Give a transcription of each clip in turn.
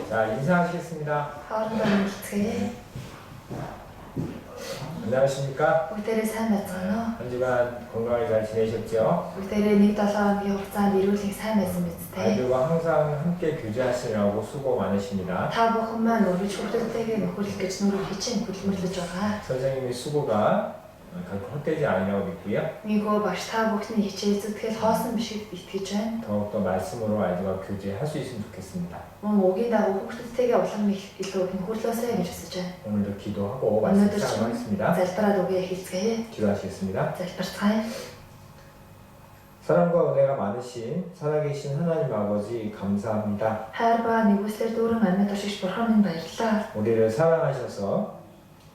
자, 인사하시겠습니다. хоорондоо уулзъя. 안녕하십니까? Бүгдээрээ сайн байцгаана уу? 한 주간 건강하게 잘 지내셨죠? Бүгдээрээ 1-7 хоногийн хугацаанд эрүүл их сайн байсан биз дээ. 아이들과 항상 함께 교제하시느라고 수고 많으십니다. Та бүхэн маань үргэлж хүүхдүүдтэйгээ нөхөрлөх гэж нүрээ хичээн хөдөлмөрлөж байгаа. 선생님의 수고가 결코 헛되지 아니라고 믿고요. Мигөө багш та бүхний хичээл зүтгэл хоосон биш гэж итгэж байна. 더욱더 말씀으로 아이들과 교제할 수 있으면 좋겠습니다. Мөн үгийн дагуу хүүхдүүдтэйгээ улам их илүү нөхөрлөөсэй гэж хүсэж байна. 오늘도 기도하고 말씀 시작하겠습니다. залбираад үгээ хэлцгээе. 기도하시겠습니다. залбирцгаая. 사랑과 은혜가 많으신 살아계신 하나님 아버지 감사합니다. Хайр ба нэгүслэр дүүрэн амьд туршиж бурхан минь баярлалаа. 우리를 사랑하셔서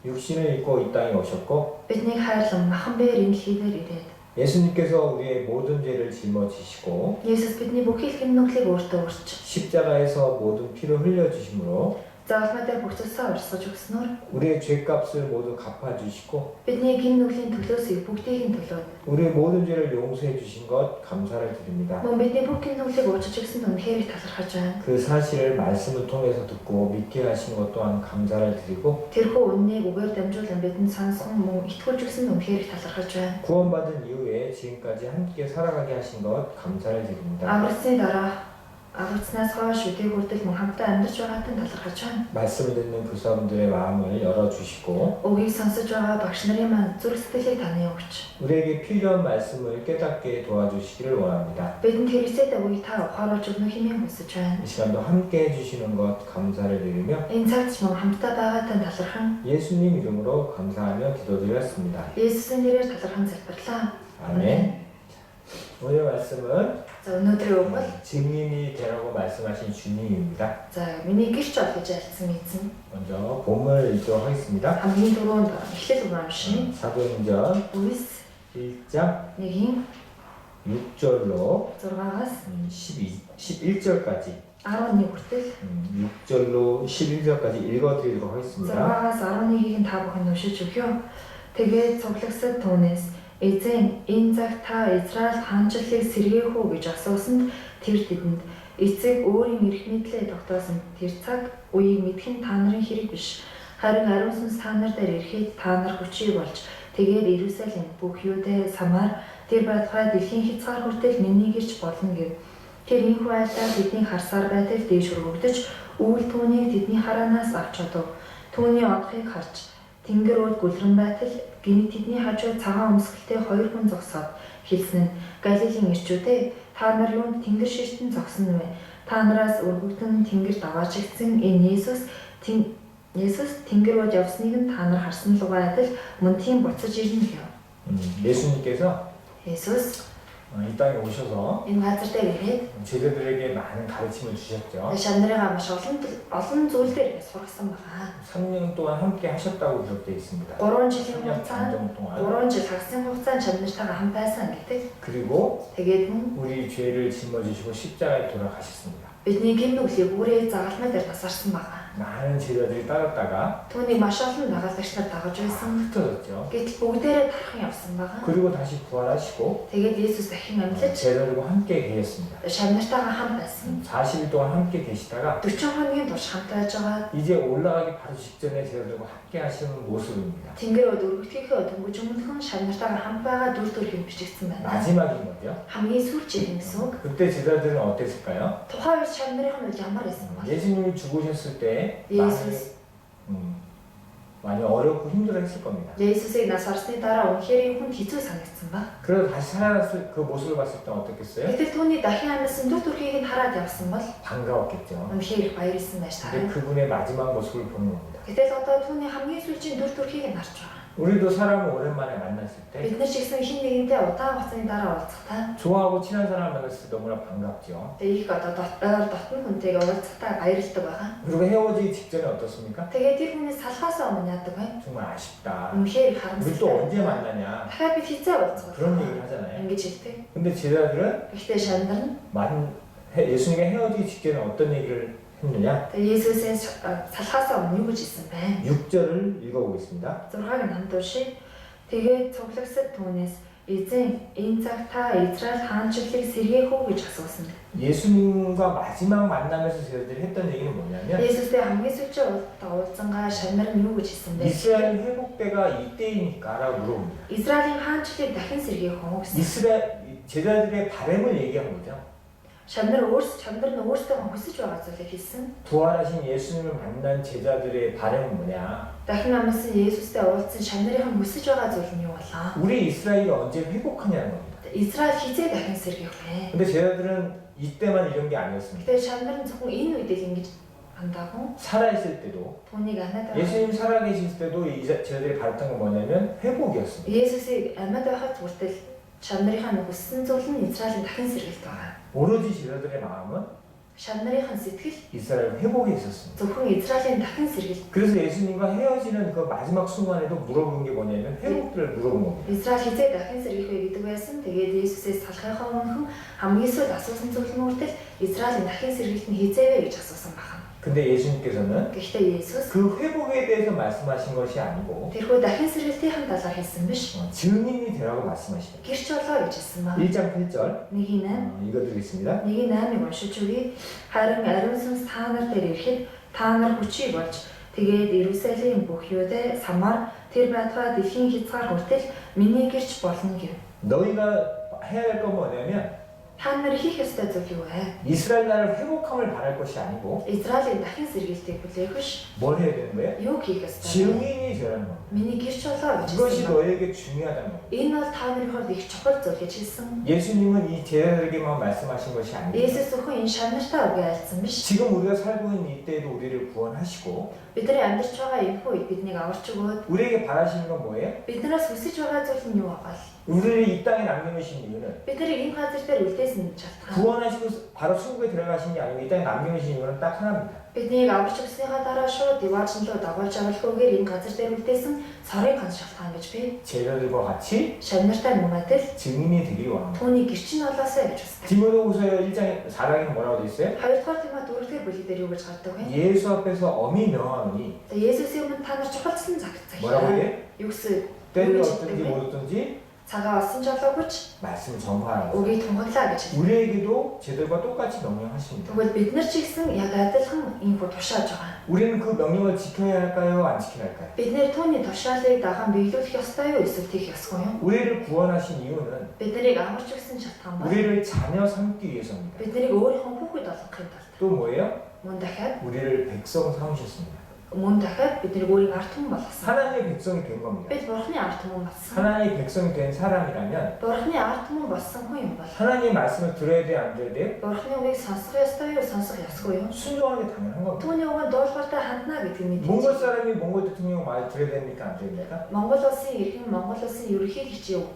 육신을 입고 이 땅에 오셨고 Биднийг хайрлан махан бээр энэ хийдээр ирээд 예수님께서 우리의 모든 죄를 짊어지시고 Есүс бидний бүхий л гинүглийг өөртөө өрч 십자가에서 모든 피를 흘려주심으로 загалмай дээр бүх зүйлсээ урсгаж өгснөөр 우리의 죄값을 모두 갚아주시고 бидний гинүглийн төлөөсөө бүгдийг нь төлөөд 우리의 모든 죄를 용서해 주신 것 감사를 드립니다. мөн бидний бүх гинүглийг уучлж өгсөнд үнэхээр их талархаж байна. 그 사실을 말씀을 통해서 듣고 믿게 하신 것 또한 감사를 드리고 Тэрхүү үннийг үгээр дамжуулан бидэнд сонсгон мөн итгүүлж өгсөнд үнэхээр их талархаж байна. 구원받은 이후에 지금까지 함께 살아가게 하신 것 감사를 드립니다. Авралсны дараа авралснаас хойш үдээ хүртэл мөн хамтдаа амьдарч байгаатай талархаж байна. 말씀을 듣는 교사분들의 마음을 열어주시고 Үгийг сонсож байгаа багш нарын маань зүрх сэтгэлийг таны өгч 우리에게 필요한 말씀을 깨닫게 도와주시기를 원합니다. бидэнд хэрэгцээтэй үгийг та ухааруулж өгнө хэмээн хүсэж байна. 이 시간도 함께 해주시는 것 감사를 드리며 Энэ цагт ч мөн хамтдаа байгаатай талархан 예수님 이름으로 감사하며 기도드렸습니다. Есүсийн нэрээр талархан залбирлаа. 아멘. 오늘 말씀은 За өнөөдрийн үг бол 증인이 되라고 말씀하신 주님입니다. за миний гэрч ол гэж альцсан эзэн. 먼저 본문을 읽도록 하겠습니다. хамгийн түрүүнд эхлэл үг уншия. 사도행전 Үлс 1장 1-ийн 6절로 6-аас 11절까지 11 хүртэл 6절로 11절까지 읽어드리도록 하겠습니다. 6-аас 11-ийг та бүхэн уншиж өгье. Тэгээд цуглагсад түүнээс эзэн энэ цаг та Израиль хаанчлалыг сэргээх үү гэж асуусанд тэр тэдэнд эцэг өөрийн эрх мэдлээ тогтоосон тэр цаг үеийг мэдэх нь та нарын хэрэг биш. Харин ариун сүнс та нар дээр ирэхэд та нар хүчийг болж тэгээд Иерусалим бүх Юудэ Самар тэр байтугай дэлхийн хязгаар хүртэл миний гэрч болно гэв. Тэр энэхүү айлдаа бидний харсаар байтал дээш өргөгдөж үүл түүнийг тэдний хараанаас авч чадав. Түүний одохыг харж тэнгэр ууд гүлрэн байтал гинэ тэдний хажуу цагаан өмсгөлтэй хоёр хүн зогсоод хэлсэн нь Галилийн ирчүүдээ та нар юунд тэнгэр шиштэн зогсно вэ? Та нараас өргөгдөн тэнгэр даваач гисэн энэ Есүс тэнгэр ууд явсныг нь та нар харсан л угаа адил мөн тийм буцаж ирнэ гэв. 예수님께서 Есүс 이 땅에 오셔서 энэ газар дээр ирээд 제자들에게 많은 가르침을 주셨죠. шавнарыгаа маш олон зүйл дээр сургасан байгаа. 3년 동안 함께 하셨다고 기록되어 있습니다. 3 жилийн 3년 хугацаанд 반 동안 3 жил хагасны хугацаанд шавнартайгаа хамт байсан гэдэг. 그리고 Тэгээд мөн 우리 죄를 짊어지시고 십자가에 돌아가셨습니다. бидний гимнүглийг үрээ загалмай дээр тасарсан байгаа. 많은 제자들이 따랐다가 Түүнийг маш олон дагалдагч нар дагаж байсан. 흩어졌죠. Гэтэл бүгдээрээ тархан явсан байгаа. 그리고 다시 부활하시고 Тэгээд Есүс дахин амьлаж 제자들과 함께 계셨습니다. шавнартайгаа хамт байсан. 40일 동안 함께 계시다가 40 хоногийн турш хамт байж байгаа. 이제 올라가기 바로 직전에 제자들과 함께 하시는 모습입니다. Тэнгэрөд өргөдгийнхөө дөнгөж өмнөхөн шавнартайгаа хамт байгаа дүр төрхийг бичигдсэн байна. 마지막인 거죠. хамгийн сүүлчийн гэсэн үг. 그때 제자들은 어땠을까요? Тухайн үед шавнарын хувьд ямар байсан бэ? 예수님이 죽으셨을 때 Есүс 많이 어렵고 힘들어했을 겁니다. Есүсийг нас орсны дараа үнэхээр хүн хэцүү санагдсан ба. 그래서 다시 살아났을 그 모습을 봤을 때 어떻겠어요? Гэтэл түүний дахин амьсан дүр төрхийг нь хараад явсан бол 반가웠겠죠. үнэхээр их баярлсан байж 근데 таарна. 그분의 마지막 모습을 보는 겁니다. Гэтэл одоо түүний хамгийн сүүлийн дүр төрхийг нь харж байгаа. 우리도 사람을 오랜만에 만났을 때 Бид нар ч гэсэн хин нэгэнтэй удаан хугацааны дараа уулзахдаа 좋아하고 친한 사람을 만났을 때 너무나 반갑죠. их одоо дотн хүнтэйгээ уулзахдаа баярлдаг байгаа. 그리고 헤어지기 직전에 어떻습니까? Тэгээд тэр хүнээс салхаасаа өмнө яадаг вэ? 정말 아쉽다. үнэхээр их 우리 또 언제 харамсалтай. 만나냐? дахиад бид хизээ уулзах 그런 вэ? 얘기를 하잖아요. ингэж хэлдэг. 근데 제자들은 Гэхдээ шандар нь 예수님과 헤어지기 직전에 어떤 얘기를 했느냐? Есүсээс салхаасаа өмнө юу гэж хэлсэн бэ? 6절을 읽어보겠습니다. 6-ыг хамт уншия. Тэгээд цуглагсад түүнээс эзэн энэ цаг та Израиль хаанчлалыг сэргээх үү гэж асуусан. 예수님과 마지막 만남에서 제자들이 했던 얘기는 뭐냐면 Есүстэй хамгийн сүүлчийн уулзангаа шамнар нь юу гэж хэлсэн бэ? 이스라엘 회복때가 이때이니까라고 물어봅니다. Израилийн хаанчлалыг дахин сэргээх үү гэсэн. 이스라엘 제자들의 바램을 얘기한 거죠. Шамнар нь өөрсдөө хүсэж байгаа зүйлийг хэлсэн. 부활하신 예수님을 만난 제자들의 바램은 뭐냐? Дахин амласан Есүстэй уулзсан шамнарын хүсэж байгаа зүйл нь юу болоо? 우리 이스라엘이 언제 회복하냐는 겁니다. Израиль хизээ дахин сэргээх вэ? 근데 제자들은 이때만 이런 게 아니었습니다. Гэтэ шамнар нь зөвхөн энэ үед л ингэж 한다고? 살아있을 때도 түүнийг анаад 예수님 살아계실 때도 이 제자들이 바랬던 건 뭐냐면 회복이었습니다. Есүсийг амьд байхад хүртэл шамнарынхаа хүссэн зүйл нь Израилийн дахин сэргэлт байгаа. 오로지 제자들의 마음은 Шамнарынхаа сэтгэл 이스라엘 회복에 있었습니다. зөвхөн Израилийн дахин сэргэлт. 그래서 예수님과 헤어지는 그 마지막 순간에도 물어본 게 뭐냐면 회복들을 물어본 겁니다. Израиль хизээ дахин сэргийх вэ гэдэг байсан. Тэгээд Есүсээс салхахаа өмнө хамгийн сүүлд асуусан зүйл нь үртэл Израилийн дахин сэргийлт нь хизээ вэ гэж асуусан байна. 근데 예수님께서는 Гэхдээ Есүс 그 회복에 대해서 말씀하신 것이 아니고 тэрхүү дахин сэргийлтийн талаар хэлсэн биш. 증인이 되라고 말씀하시다. Гэрч болоо гэж хэлсэн ба. 1장 8절 1:8 이거 드리겠습니다. 1:8-ыг уншиж өгье. Харин ариун сүнс та нар дээр ирэхэд та нар хүчий болж тэгээд Иерусалим бүх Юудэ, Самар, тэр байтугай дэлхийн хязгаар хүртэл миний гэрч болно гэв. 너희가 해야 될 건 뭐냐면 Та нар хийх ёстой зүйл юу вэ? 이스라엘 나라를 회복함을 바랄 것이 아니고 Израилийн дахин сэргийлтийг хүлээх биш. 뭘 해야 되는 거예요? Юу хийх ёстой? 증인이 되라는 겁니다. Миний гэрч болоо гэж 이것이 хэлсэн. 너에게 중요하다는 겁니다. Энэ бол та нарын хувьд их чухал зүйл гэж хэлсэн. 예수님은 이 제자들에게만 말씀하신 것이 아니고 Есүс зөвхөн энэ шанартай үгээ айлцсан биш. 지금 우리가 살고 있는 이때에도 우리를 구원하시고 Бидний амьдарч байгаа энэ үед биднийг аварч өгөөд 우리에게 바라시는 건 뭐예요? биднээс хүсэж байгаа зүйл нь юу вэ? 우리를 이 땅에 남겨놓으신 이유는 Бидний энэ газар дээр үлдээсэн шалтгаан. 구원하시고 바로 천국에 들어가신 게 아니고 이 땅에 남겨놓으신 이유는 딱 하나입니다. Биднийг аварч өгснийхаа дараа шууд диваарчин руу дагуулж авалхгүйгээр энэ газар дээр үлдээсэн цорын ганц шалтгаан гэж би 제자들과 같이 шамнартай мөн адил 증인이 되기를 원합니다. түүний гэрчин болоосай гэж хүсдэг. 디모데후서 1장 4장에는 뭐라고 돼 있어요? 2-р Тимот 4-р бүлэг дээр юу гэж гардаг вэ? 예수 앞에서 엄히 명하노니 Есүсийн өмнө та нар чухалсан цагт 뭐라고 해? юу гэсэн 때를 얻든지 못 얻든지 цагаа олсон ч олоогүй ч 말씀을 전파하라. үгийг тунхаглаа гэж хэлдэг. 우리에게도 제들과 똑같이 명령하십니다. Тэгвэл бид нар ч гэсэн яг адилхан энэ хүү тушааж байгаа. 우리는 그 명령을 지켜야 할까요? 안 지켜야 할까요? Бид нэр түүний тушаалыг дахан биелүүлэх ёстой юу эсвэл тийх ёсгүй юу? 우리를 구원하신 이유는 Бид нарыг амарч өгсөн шалтгаан бол 우리를 자녀 삼기 위해서입니다. бид нарыг өөрийнхөө хүүхэд болгохын тулд. 또 뭐예요? Мөн дахиад 우리를 백성 삼으셨습니다. бид нарыг өөрийн ард түмэн болгосон. 하나님의 백성이 된 겁니다. Бид Бурхны ард түмэн болсон. 하나님의 백성이 된 사람이라면 Бурхны ард түмэн болсон хүн юм бол 하나님의 말씀을 들어야 돼, 안 들어야 돼? Бурхны үгийг сонсох ёстой юу, сонсох ёсгүй юу? 순종하는 게 당연한 겁니다. Түүний үгэнд дуулууртай хандна гэдэг нь 몽골 мэдээж. 사람이 몽골 대통령 말 들어야 됩니까, 안 됩니까? Монгол улсын иргэн Монгол улсын ерөнхийлөгч юу?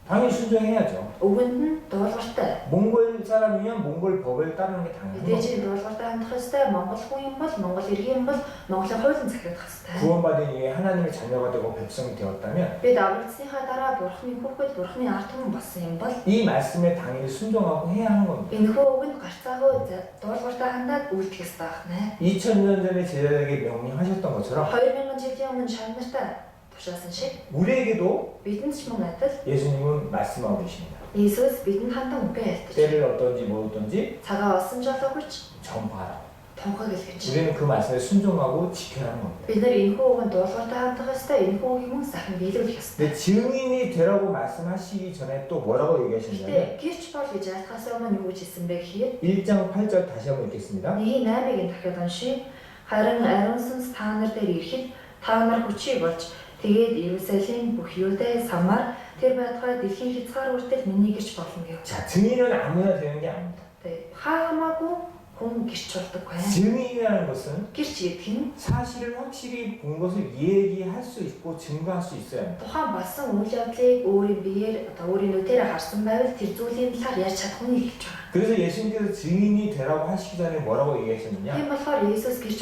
당연히 순종해야죠. Үгэнд нь дуулууртай. 몽골 사람이면 몽골 법을 따르는 게 당연한 겁니다. Мэдээж дуулууртай хандах ёстой. Монгол хүн юм бол Монгол иргэн юм бол Монголын хуулийн захирагдах ёстой. 구원받은 이후에 하나님의 자녀가 되고 백성이 되었다면 Бид аврагдсныхаа дараа Бурхны хүүхэд, Бурхны ард түмэн болсон юм бол 이 말씀에 당연히 순종하고 해야 하는 겁니다. энэхүү үгэнд гарцаагүй дуулууртай хандаад үйлдэх ёстой байна. 2000년 전에 제자들에게 명령하셨던 것처럼 2000 жилийн өмнө шамнартай тушаасан шиг 우리에게도 бидэнд ч мөн адил 예수님은 말씀하고 계십니다. Иесус бидэнд хандан үгээ айлтаж 때를 어떤지 뭐 어떤지 цагаа олсон ч олоогүй ч 전파하라. тунхаг илгэж. 우리는 그 말씀에 순종하고 지켜야 하는 겁니다. Бид нар энэхүү үгэнд дуулууртай хандах ёстой. энэхүү үгийг мөн сайхан биелүүлэх ёстой. 근데 증인이 되라고 말씀하시기 전에 또 뭐라고 얘기하셨냐면 Гэтэ гэрч бол гэж айлтгаас өмнө юу гэж хэлсэн бэ гэхээр 1장 8절 다시 한번 읽겠습니다. 1:8-ыг дахиад уншия. Харин ариун сүнс та нар дээр ирэхэд та нар хүчий болж тэгээд Иерусалим бүх Юудэ, Самар тэр байтугай дэлхийн хязгаар хүртэл миний гэрч болно гэв. 자, 증인은 아무나 되는 게 아닙니다. Тэ хаамаагүй хүн гэрч болдог байна. 증인이라는 것은 Гэрч гэдэг нь 사실을 확실히 본 것을 얘기할 수 있고 증거할 수 있어야 합니다. тухайн болсон үйл явдлыг өөрийн биеэр өөрийн нүдээр харсан байвал тэр зүйлийн талаар ярьж чадах хүнийг хэлж байгаа. 그래서 예수님께서 증인이 되라고 하시기 전에 뭐라고 얘기하셨느냐? Тийм болохоор Иесус гэрч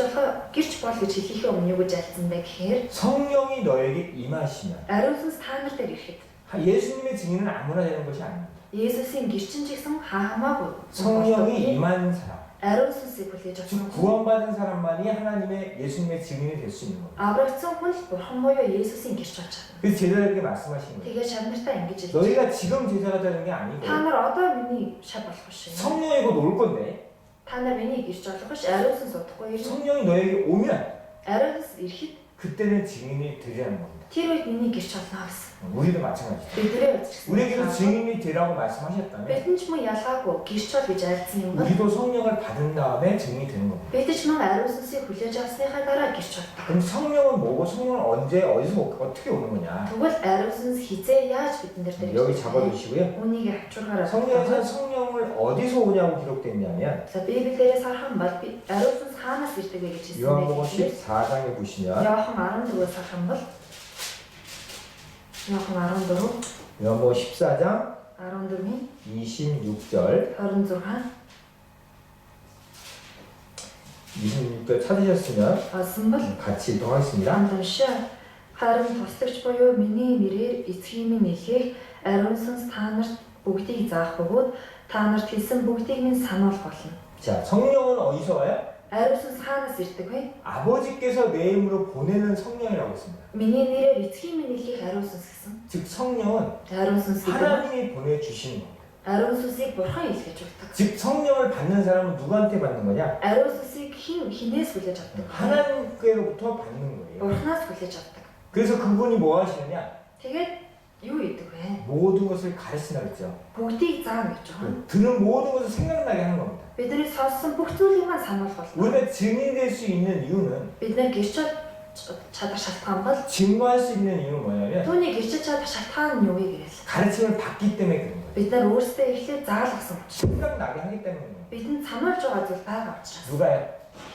бол гэж хэлхийнхээ өмнө юу гэж альцсан бэ гэхээр 성령이 너에게 임하시면 ариун сүнс та нар дээр ирэхэд 예수님의 증인은 아무나 되는 것이 아닙니다. Иесусийн гэрчин ч гэсэн хамаагүй 성령이 임한 사람, ариун сүнсийг хүлээж 즉 авсан. 구원받은 사람만이 하나님의 예수님의 증인이 될 수 있는 겁니다. Аврагдсан хүн л бурхан буюу Есүсийн гэрч болж чадна. 그래서 제자들에게 말씀하시는 거예요. Тэгээд шав нартай ингэж хэлж. 너희가 지금 제자가 되는 게 아니고 Та нар одоо миний шав болох биш. 성령이 곧 올 건데 Та нар миний гэрч болох биш. Ариун сүнс удахгүй ирнэ. 성령이 너에게 오면 Ариун сүнс ирэхэд 그때는 증인이 되리라는 겁니다. тэр үед миний гэрч болно гэсэн. 우리도 마찬가지죠. Бидний үзчихсэн. 우리에게도 증인이 되라고 말씀하셨다면 Бидэнд ч мөн ялгаагүй гэрч бол гэж айлдсан юм бол 우리도 성령을 받은 다음에 증인이 되는 겁니다. бид ч мөн ариун сүнсийг хүлээж авсныхаа дараа гэрч болдог. 그럼 성령은 뭐고 성령은 언제 어디서 어떻게 오는 거냐? Тэгвэл ариун сүнс хизээ яаж бидэн дээр 여기 잡아두시고요. Үнийг авчургаараа. 성령에서 성령을 어디서 오냐고 기록됐냐면 За Библиэлээс харах юм бол ариун сүнс хаанаас ирдэг вэ гэж хэлсэн 요한복음 байх. 14장에 보시면 Яохан 14-өөс харах юм бол Яохан 14 요한복음 14장 14-ийн 26절 26절 찾으셨으면 олсон бол 같이 읽도록하겠습니다. амтамшаа харин туслагч буюу миний нэрээр эцгийн минь хэлэх ариун сүнс та нарт бүгдийг заах бөгөөд та нарт хэлсэн бүгдийг минь сануулах болно. 자, 성령은 어디서 와요? Ариун сүнс хаанаас ирдэг вэ? 아버지께서 내 이름으로 보내는 성령이라고 했습니다. Миний нэрээр эцгийн минь хэлэх ариун сүнс гэсэн. 즉 성령은 Ариун сүнс гэдэг нь 하나님이 보내주시는 겁니다. ариун сүнсийг бурхан илгээж өгдөг. 즉 성령을 받는 사람은 누구한테 받는 거냐? Ариун сүнсийг хинээс хүлээж авдаг? 하나님께로부터 받는 거예요. Бурханаас хүлээж авдаг. 그래서 그분이 뭐 하시느냐? Тэгээд юу идэг вэ? 모든 것을 가르치라 그랬죠. Бүгдийг заана гэж байна. 들은 모든 것을 생각나게 하는 겁니다. Бидний сонссон бүх зүйлийг маань сануулах болно. 우리가 증인될 수 있는 이유는 Бид нэр гэрч чадах шалтгаан бол 증거할 수 있는 이유는 뭐냐면 түүний гэрч чадах шалтгаан нь юу вэ гэвэл 가르침을 받기 때문에 그런 거예요. бид нар өөрсдөө эхлээд заалгасан учраас 생각나게 하기 때문에 그런 거예요. бидэнд сануулж байгаа зүйл байгаа учраас 누가요?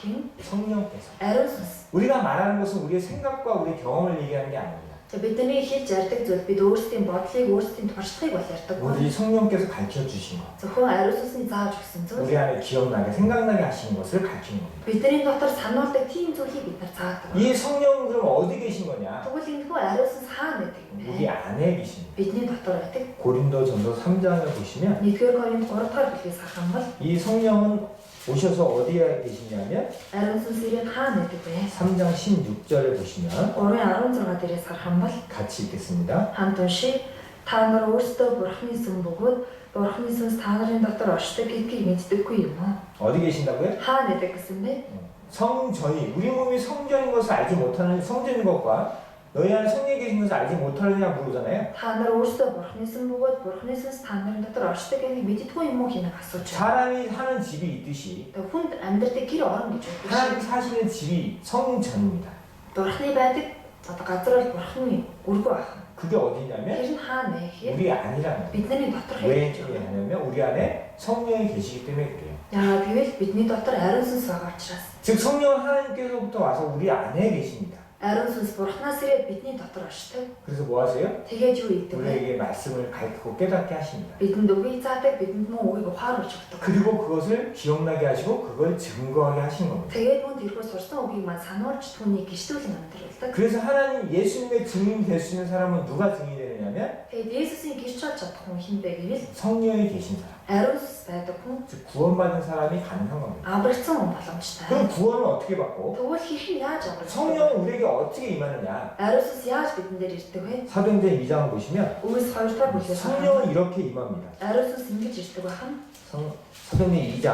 хэн 성령께서. ариун сүнс. 우리가 말하는 것은 우리의 생각과 우리의 경험을 얘기하는 게 아닙니다. Бидний хэлж ярьдаг зүйл бид өөрсдийн бодлыг өөрсдийн туршлагыг бол ярьдаг. 우리 성령께서 가르쳐 주신 것. Зөвхөн ариун сүнсний зааж өгсөн зүйл 우리 안에 기억나게 생각나게 하시는 것을 가르치는 겁니다. бидний дотор сануулдаг тийм зүйлийг бид нар заадаг. 이 성령은 그럼 어디 계신 거냐? Тэгвэл энэ хүү ариун сүнс хаана байдаг юм 우리 бэ? 안에 계십니다. Бидний дотор байдаг. 고린도전서 3장을 보시면 1-р Коринт 3-р бүлгээс харах юм бол 이 성령은 오셔서 어디에 계시냐면 ариун сүнс ирээд хаана байдаг вэ? 3장 16절에 보시면 3-16 дээрээс харах юм бол 같이 읽겠습니다. хамт уншия. Та нар өөрсдөө бурхны сүм бөгөөд бурхны сүнс та нарын дотор оршдог гэдгийг мэддэггүй юм уу? 어디 계신다고요? Хаана байдаг гэсэн бэ? 성전이 우리 몸이 성전인 것을 알지 못하는 성전인 것과 너희 안에 성령이 계신 것을 알지 못하느냐 물으잖아요. Та нар өөрсдөө бурхны сүм бөгөөд бурхны сүнс та нарын дотор оршдог гэдгийг мэддэггүй юм уу хэмээн асууж байна. 사람이 사는 집이 있듯이 Тэгээ хүнд амьдрдаг гэр орон гэж байдаг. 하나님 사시는 집이 성전입니다. Бурхны байдаг одоо газар бол бурхны үргүү ах. 그게 어디냐면 Тэр нь хаана вэ гэхээр 우리 안이라는 거예요. бидний дотор 왜 байж байгаа. 하냐면 우리 안에 성령이 계시기 때문에 그래요. Яагаад гэвэл бидний дотор ариун сүнс байгаа учраас. 즉 성령 하나님께서부터 와서 우리 안에 계십니다. Ариун сүнс бурхнаас ирээд бидний дотор оршдог. 그래서 뭐 하세요? Тэгээд юу ийдэг вэ? 우리에게 말씀을 가르치고 깨닫게 하십니다. Бидэнд үгийг заадаг, бидэнд мөн үгийг ухааруулж өгдөг. 그리고 그것을 기억나게 하시고 그걸 증거하게 하시는 겁니다. Тэгээд мөн тэрхүү сурсан үгийг маань сануулж түүнийг гიშтүүлэн амьдруулдаг. 그래서 하나님 예수님의 증인이 될 수 있는 사람은 누가 증인이 되느냐면 Тэгээд Есүсийн гიშж болж чадах хүн хин бэ гэвэл 성령이 계신 사람. ариун сүнс байдаг хүн, 즉 구원받은 사람이 가능한 겁니다. аврагдсан хүн боломжтой. 그럼 구원은 어떻게 받고 Тэгвэл хэрхэн яаж аврагдах вэ? 성령은 우리에게 어떻게 임하느냐? Ариун сүнс яаж бидэн дээр ирдэг вэ? 사도행전 2장을 보시면 Үгс 2-р бүлгээс 성령은 이렇게 임합니다. ариун сүнс ингэж ирдэг байхan. 사도행전 2장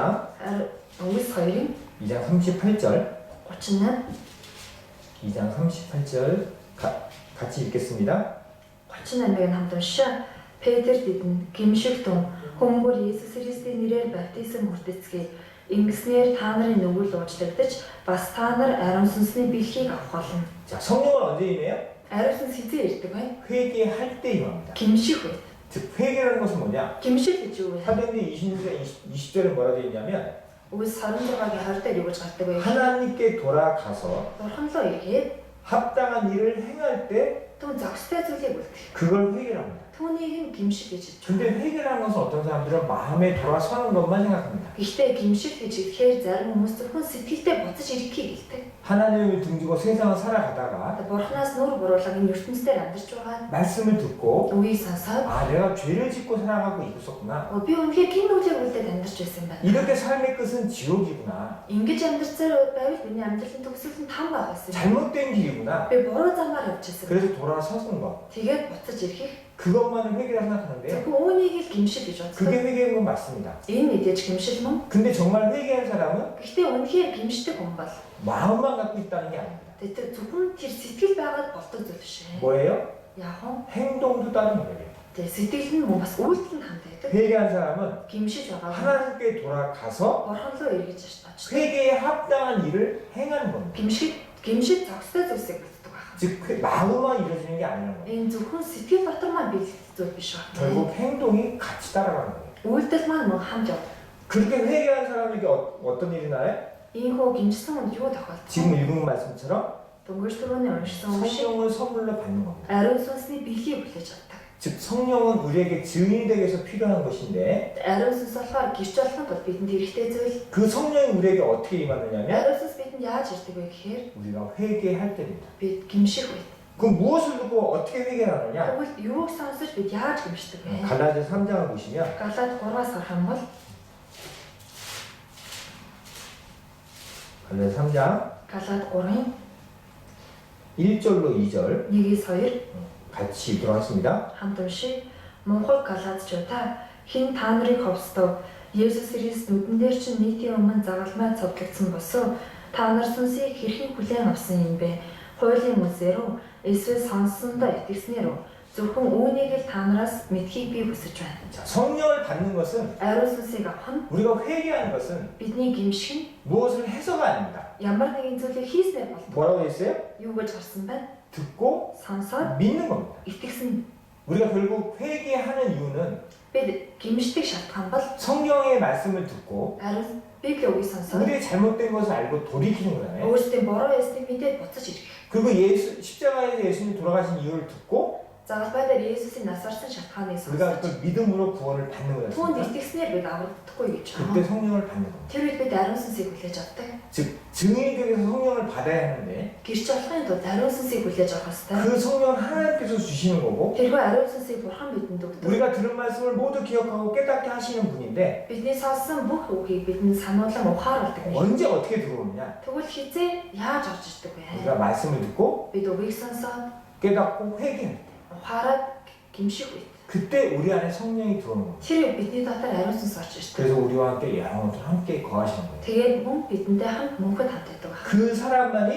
Үгс 2-ын 2장 38절 38 2장 38절 같이 읽겠습니다. 38-ыг хамт уншаа. Петр тэдэнд гимшиг тун хүмүүр Есүс Христийн нэрээр баптизм хүртэцгээе. Ингэснээр та нарын нүгэл уучлагдаж бас та нар ариун сүнсний бэлхийг авах болно. 자, 성령은 언제 임해요? Ариун сүнс хизээ ирдэг вэ? 회개할 때 임합니다. Гимшиг үед. 즉 회개라는 것은 뭐냐? Гимшиг гэж юу вэ? 사도행전 20절에 뭐라 되어 있냐면 Үгс 26-гийн 20-д юу гэж гардаг вэ? 하나님께 돌아가서 Бурхан руу эргээд 합당한 일을 행할 때 түн зохистой зүйлийг үлдэх. 그걸 회개랍니다. түүнийг нь гимшил гэж хэлж 근데 байна. 회개라는 것은 어떤 사람들은 마음에 돌아서는 것만 생각합니다. Гэхдээ гимшил гэж хэлэхээр зарим хүмүүс зөвхөн сэтгэлдээ буцаж ирэхийг хэлдэг. 하나님을 등지고 세상을 살아가다가 Бурханаас нүүр буруулаг энэ ертөнцийн амьдарч байгаа 말씀을 듣고 үгийг сонсоод 아 내가 죄를 짓고 살아가고 있었구나. би үнэхээр гин нүглийг үлдээд амьдарч байсан юм байна. 이렇게 삶의 끝은 지옥이구나. Ингэж амьдарсаар байвал миний амьдралын төгсгөл нь там байх байсан. 잘못된 길이구나. Би буруу замаар явж байсан. 그래서 돌아서는 것. Тэгээд буцаж 이렇게 그것만은 회개라 생각하는데 зөвхөн үүнийг л гимшил гэж 그게 боддог. 회개인 건 맞습니다. Энэ мэдээж гимшил мөн. 근데 정말 회개한 사람은 Гэхдээ үнэхээр гимшдэг хүн бол 마음만 갖고 있다는 게 아닙니다. тэр зөвхөн тэр сэтгэл байгаад болдог зүйл биш ээ. 뭐예요? Яг нь 행동도 따르는 거예요. тэр сэтгэл нь мөн бас үйлдэл нь хамт байдаг. 회개한 사람은 Гимшиж байгаа хүн 하나님께 돌아가서 бурхан руу эргэж очдог. 회개에 합당한 일을 행하는 겁니다. Гимшиг зохистой зүйлсийг бэлддэг байна. 즉 마음만 이루어지는 게 아니라는 거예요. Энэ зөвхөн сэтгэл дотор бэлдэх зүйл биш байна. 결국 행동이 같이 따라가는 거예요. Үйлдэл маань мөн хамт явдаг. 그렇게 회개한 사람에게 어떤 일이 나요? Ийхүү гимжсэн хүнд юу тохиолдсон? 지금 읽은 말씀처럼 Дөнгөж түрүүний уншсан үг шиг 성령을 선물로 받는 겁니다. ариун сүнсний бэлгийг хүлээж авдаг. 즉 성령은 우리에게 증인이 되기 위해서 필요한 것인데 Ариун сүнс болохоор гэрч болохын тулд бидэнд хэрэгтэй зүйл. 그 성령이 우리에게 어떻게 임하느냐면 Ариун сүнс бидэнд яаж ирдэг вэ гэхээр 우리가 회개할 때입니다. бид гимших үед. 그럼 무엇을 듣고 어떻게 회개하느냐? Тэгвэл юуг сонсож бид яаж гимшдэг вэ? 갈라디아 3장을 보시면 Галаад 3-аас харах юм бол 갈라디아 3장 Галаад 3-ын 1절로 2절 1-2 같이 읽도록 하겠습니다. хамт уншия. Монгол галаадчуудаа хэн та нарыг ховсдов? Есүс Христ нүдэн дээр чинь нийтийн өмнө загалмай цовдлогдсон босоо та нар сүнсийг хэрхэн хүлээн авсан юм бэ? Хуулийн үсээр үү? Эсвэл сонссондоо итгэснээр үү? зөвхөн үүнийг л та нараас мэдхийг би хүсэж байна. 자, 성령을 받는 것은 Ариун сүнсийг авах нь 우리가 회개하는 것은 бидний гимших нь 무엇을 해서가 아닙니다. ямар нэгэн зүйлийг хийснээр болдог. 뭐라고 했어요? Юу гэж гарсан байна? 듣고 Сонсоод 믿는 겁니다. итгэсэн. 우리가 결국 회개하는 이유는 Бид гимшдэг шалтгаан бол 성령의 말씀을 듣고 ариун Библийн үгийг сонсоод 우리의 잘못된 것을 알고 돌이키는 거잖아요. өөрсдийн буруу ясныг мэдээд буцаж ирэх. 그리고 십자가에서 예수님 돌아가신 이유를 듣고 Загалбай дээр Есүсийн нас барсан шалтгааныг 우리가 сонсож 그 믿음으로 구원을 받는 түүнд 거였습니다. итгэснээр бид аврагдахгүй гэж 그때 байна. 성령을 받는 겁니다. Тэр үед бид ариун сүнсийг хүлээж авдаг. 즉 증인이 되기 위해서 성령을 받아야 하는데 Гэрч болохын тулд ариун сүнсийг хүлээж авах ёстой. 그 성령은 하나님께서 주시는 거고 тэргүй ариун сүнсийг бурхан бидэнд өгдөг. 우리가 들은 말씀을 모두 기억하고 깨닫게 하시는 분인데 Бидний сонссон бүх үгийг бидэнд сануулan ухааруулдаг. 언제 어떻게 들어오느냐? Тэгвэл хизээ яаж орж ирдэг вэ? 우리가 말씀을 듣고 Бид үгийг сонсоод 깨닫고 회개할 때 ухаарад гимших үед. 그때 우리 안에 성령이 들어오는 겁니다. Тэр үед бидний дотор ариун сүнс орж ирдэг. 그래서 우리와 함께 영원토록 함께 거하시는 거예요. Тэгээд мөн бидэндээ хамт мөнхөд хамт байдаг байна. 그 사람만이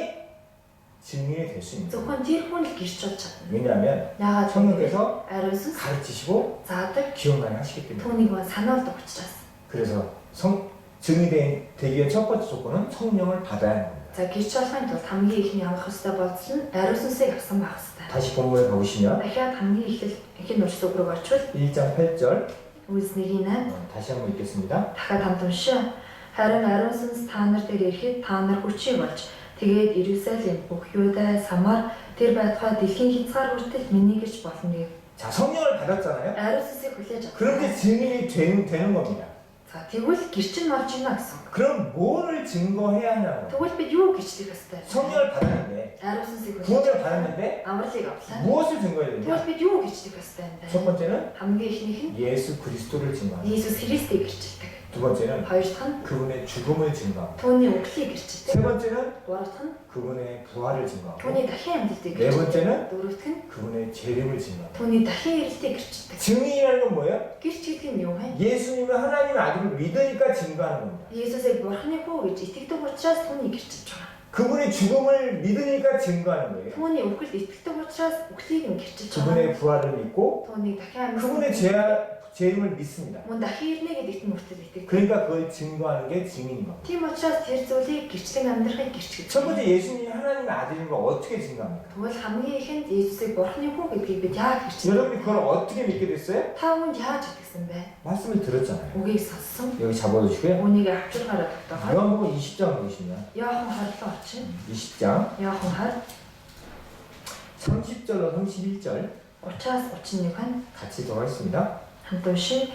증인이 될 수 있는 거예요. Зөвхөн тэр хүн л гэрч болж чадна. 왜냐하면 Яагаад гэвэл 성령께서 ариун сүнс 가르치시고 заадаг 기억나게 하시기 때문에 түүнийг маань сануулдаг учраас. 그래서 증인이 되기 위한 첫 번째 조건은 성령을 받아야 하는 겁니다. За гэрч болохын тулд хамгийн ихний авах ёстой бодол нь ариун сүнсийг авсан байх ёстой. 다시 본문에 가보시면 Дахиад хамгийн ихэнх нурс руу орчвол 1장 8절 Үлс 1:8 다시 한번 읽겠습니다. дахиад хамт уншия. Харин ариун сүнс та нар дээр ирэхэд та нар хүчийг олж тэгээд Иерусалим бүх Юда Самар тэр байтугай дэлхийн хязгаар хүртэл миний гэрч болно гэв. 자, 성령을 받았잖아요. Ариун сүнсийг хүлээж 그런데 авсан. 증인이 되는 겁니다. За тэгвэл гэрч нь болж ийна гэсэн. 그럼 뭐를 증거해야 하냐고. Тэгвэл бид юу гэрчлэх ёстой? 성령을 받았는데 아리ун сүнсийг хүлээж 구원을 авсан. 받았는데 Амралтыг авлаа. 무엇을 증거해야 Тэгвэл 되냐? бид юу гэрчлэх ёстой юм 첫 бэ? 번째는 хамгийн ихнийх нь 예수 그리스도를 증거합니다. Иесус Христийг гэрчилдэг. 두 번째는 Хоёр дахь нь 그분의 죽음을 증거합니다. түүний үхлийг 세 гэрчилдэг. 번째는 Гурав дахь нь 그분의 부활을 증거하고 түүний дахин амьдлыг 네 гэрчилдэг. 번째는 Дөрөв дахь нь 그분의 재림을 증거합니다. түүний дахин ирэлтийг гэрчилдэг. 증인이라는 건 뭐예요? Гэрч гэдэг нь юу вэ? 예수님을 하나님의 아들을 믿으니까 증거하는 겁니다. Иесусыг бурхны хүү гэж итгэдэг учраас түүнийг гэрчилж байгаа. 그분의 죽음을 믿으니까 증거하는 거예요. Түүний үхэлд итгэдэг учраас үхлийг нь гэрчилж байгаа. 그분의 부활을 믿고 Түүний дахин 그분의 амьдлыг 재림을 믿습니다. мөн дахин ирнэ гэдэгт нь хүртэл итгэдэг. 그러니까 그걸 증거하는 게 증인인 겁니다. Тийм учраас тэр зүйлийг гэрчлэн амьдрахыг гэрч гэж. 첫 번째 예수님이 하나님의 아들인 걸 어떻게 증거합니까? Тэгвэл хамгийн ихэнд Иесусыг бурхны хүү гэдгийг бид яаж гэрчилж? 여러분이 그걸 어떻게 믿게 됐어요? Та үүнд яаж итгэсэн бэ? 말씀을 들었잖아요. Үгийг сонссон. 여기 잡아주시고요. Үнийг авчиргаараа тогтоогоо. 요한복음 20장 보시면 Яахан харлаа очин. 20장 Яахан хар 30절로 31절 30-аас 31-нд 같이 읽어보겠습니다. хамт уншия.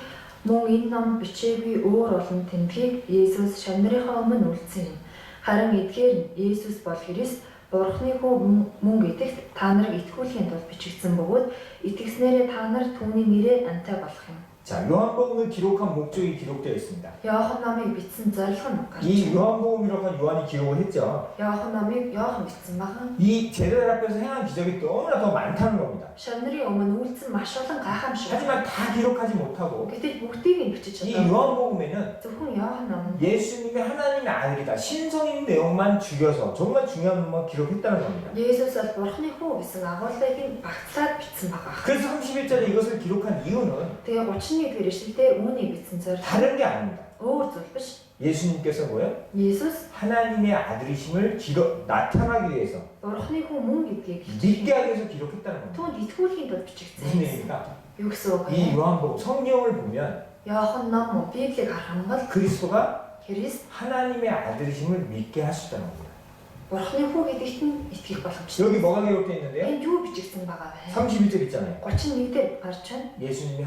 Мөн энэ ном бичээгүй өөр олон тэмдгийг Есүс шавнарынхаа өмнө үлдсэн юм. Харин эдгээр нь Есүс бол Христ Бурхны хүү мөн гэдэгт та нарыг итгүүлэхийн тулд бичигдсэн бөгөөд итгэснээрээ та нар түүний нэрээр амьтаа болох юм. 자, 요한복음을 기록한 목적이 기록되어 있습니다. Иохан номыг бичсэн зорилго нь гарч 이 байна. 요한복음이라고 한 요한이 기록을 했죠. Иохан номыг Иохан бичсэн байгаа. 이 제자들 앞에서 행한 기적이 너무나 더 많다는 겁니다. Шавнарын өмнө үйлдсэн маш олон гайхамшиг. 하지만 다 기록하지 못하고 Гэтэл бүгдийг нь бичиж 이 чадсан. 요한복음에는 Зөвхөн Иохан номд 예수님이 하나님의 아들이다. 신성인 내용만 죽여서 정말 중요한 것만 기록했다는 겁니다. Есүс бол Бурхны хүү гэсэн агуулгыг нь багцлаад бичсэн байгаа. 그래서 31절에 이것을 기록한 이유는 Тэгээ 31-р эшлэлдээ үүнийг бичсэн зорилго 다른 게 아닙니다. өөр зүйл биш. 예수님께서 뭐예요? Есүс 하나님의 아들이심을 나타나기 위해서 Бурхны хүү мөн гэдгийг 믿게 하기 위해서 기록했다는 겁니다. түүнд итгүүлэхийн тулд 무슨 бичигдсэн. 얘기입니까? Юу гэсэн үг 이 вэ? 요한복음 성경을 보면 Иохан ном Библийг харах юм бол 그리스도가 Христ 하나님의 아들이심을 믿게 하셨다는 겁니다. Бурхны хүү гэдэгт нь итгэх боломжтой. 여기 뭐가 기록되어 있는데요? Энд юу бичигдсэн байгаа вэ? 31절 있잖아요. 31-д гарч байна. 예수님이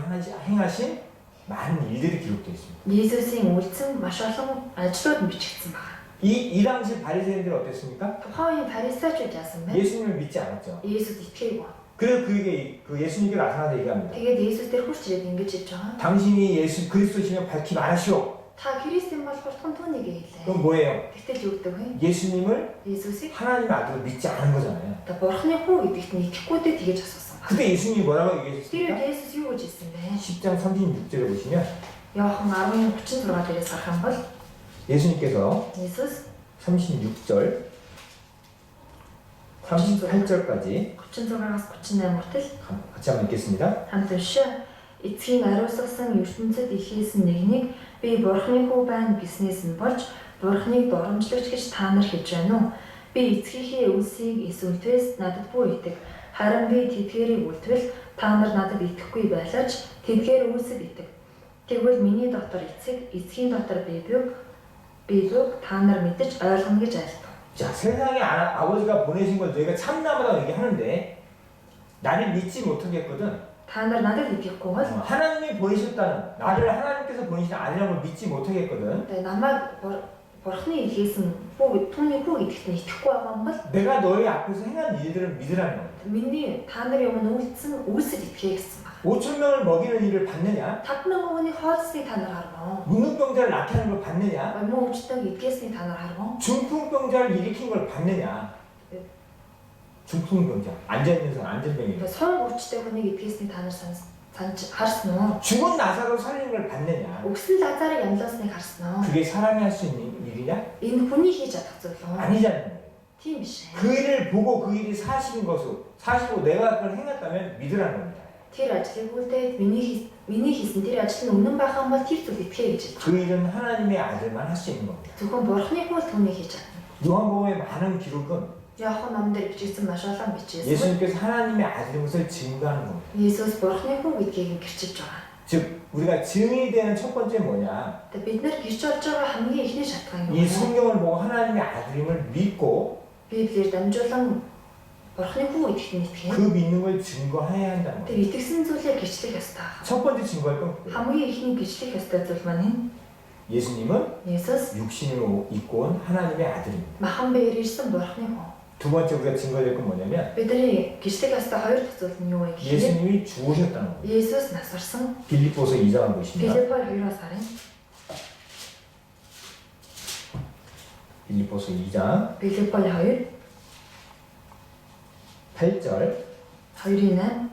행하신 많은 일들이 기록되어 있습니다. Есүсийн үйлдсэн маш олон ажлууд нь бичигдсэн байна. 이 당시 바리새인들 어땠습니까? Тухайн үеийн фарисеучуд яасан бэ? 예수님을 믿지 않았죠. Есүс итгээгүй. 그래서 그에게 그 예수님께 나타나서 얘기합니다. Тэгээд Есүс дээр хурц ирээд ингэж хэлж байгаа. 당신이 예수 그리스도시면 밝히 말하시오. Та Христийн бол хурдхан түүнийг хэлээ. 그럼 뭐예요? Тэгтэл юу гэдэг вэ? 예수님을 Есүсийг 하나님의 아들로 믿지 않은 거잖아요. та Бурхны хүү гэдэгт нь итгэхгүйдээ тэгэж асуусан байна. 근데 예수님이 뭐라고 Тэр 얘기했습니까? Есүс юу гэж хэлсэн бэ? 10장 36절에 보시면 Иохан 10:36 дээрээс харах юм бол 예수님께서 Есүс 36절 38절까지 36-аас 38 хүртэл 같이 한번 읽겠습니다. хамт уншия. Эцгийн ариусгасан ертөнцид ихээсэн нэгнийг би Бурхны хүү байна гэснээс нь болж Бурхныг доромжлогч гэж та нар хэлж байна уу? Би эцгийнхээ үлсийг эсвэлтвээс надад бүү итэг. Харин би тэдгээрийг үлдвэл та нар надад итгэхгүй байлаач тэдгээр үлсэд итэг. Тэгвэл миний дотор эцэг, эцгийн дотор библийг та нар мэдэж ойлгоно гэж айлтав. 자, 세상에 아버지가 보내신 걸 너희가 참나무라고 얘기하는데 나를 믿지 못하겠거든. Та нар надад итгэхгүй бол 하나님이 보내셨다는 나를 하나님께서 보내신 아들이라는 걸 믿지 못하겠거든. намайг Бурхны илгээсэн хүү түүний хүү гэдэгт нь итгэхгүй байгаа юм бол 내가 너희 앞에서 행한 일들을 믿으라는 겁니다. миний та нарын өмнө үйлдсэн үйлсэд итгэе гэсэн байна. 5천 명을 먹이는 일을 받느냐? 5,000 хүний хоолсыг та нар харав. 문둥병자를 낫게 걸 받느냐? Мөн өвчтөг эдгээсний та нар харав. 중풍병자를 일으킨 걸 받느냐? 중풍병자, 앉아있는 사람, 안전병이. Сум өвчтөг хүнийг эдгээсний та нар санаж харсан уу? 죽은 나사로 살리는 걸 받느냐? Өгсөн Лазарыг амьлаасныг харсан уу? 그게 사람이 할 수 있는 일이냐? Энэ хүний хийж чадах зүйл үү? 아니잖아요. Тийм биш. 그 일을 보고 그 일이 사실이고 내가 그걸 행했다면 믿으라는 겁니다. Тэр ажлыг үлдээд миний хийсэн тэр ажил нь үнэн байх юм бол тэр зүйл итгэе гэж хэлж. 그 일은 하나님의 아들만 할 수 있는 겁니다. Зөвхөн Бурхны хүү түүнийг хийж чадна. 요한복음의 많은 기록은 Иохан номдэр бичигдсэн маш олон бичээс. 예수님께서 하나님의 아들인 것을 증거하는 겁니다. Есүс Бурхны хүү гэдгийг гэрчилж байгаа. 즉 우리가 증인이 되는 첫 번째 뭐냐? Тэгээд бид нар гэрч болж байгаа хамгийн ихний шалтгаан 이 юу вэ? 성경을 보고 하나님의 아들임을 믿고 Библиэр дамжуулан Бурхны хүү гэдэгт нь итгэе. 그 믿는 걸 증거해야 한다는 Тэр 거예요. итгэсэн зүйлээ гэрчлэх ёстой. 첫 번째 증거할 건 хамгийн ихний гэрчлэх ёстой зүйл маань 예수님은 Есүс 육신을 입고 온 하나님의 아들입니다. махан биеэр ирсэн Бурхны хүү. 두 번째 우리가 증거될 건 뭐냐면 Бидний гэрчлэх ёстой хоёр дахь зүйл нь юу вэ гэхээр 예수님이 죽으셨다는 겁니다. Есүс насварсан. 빌립보서 2장을 보십니다. Филиппо 2-оос харъя. 빌립보서 2장 Филиппо 2 8절 2-8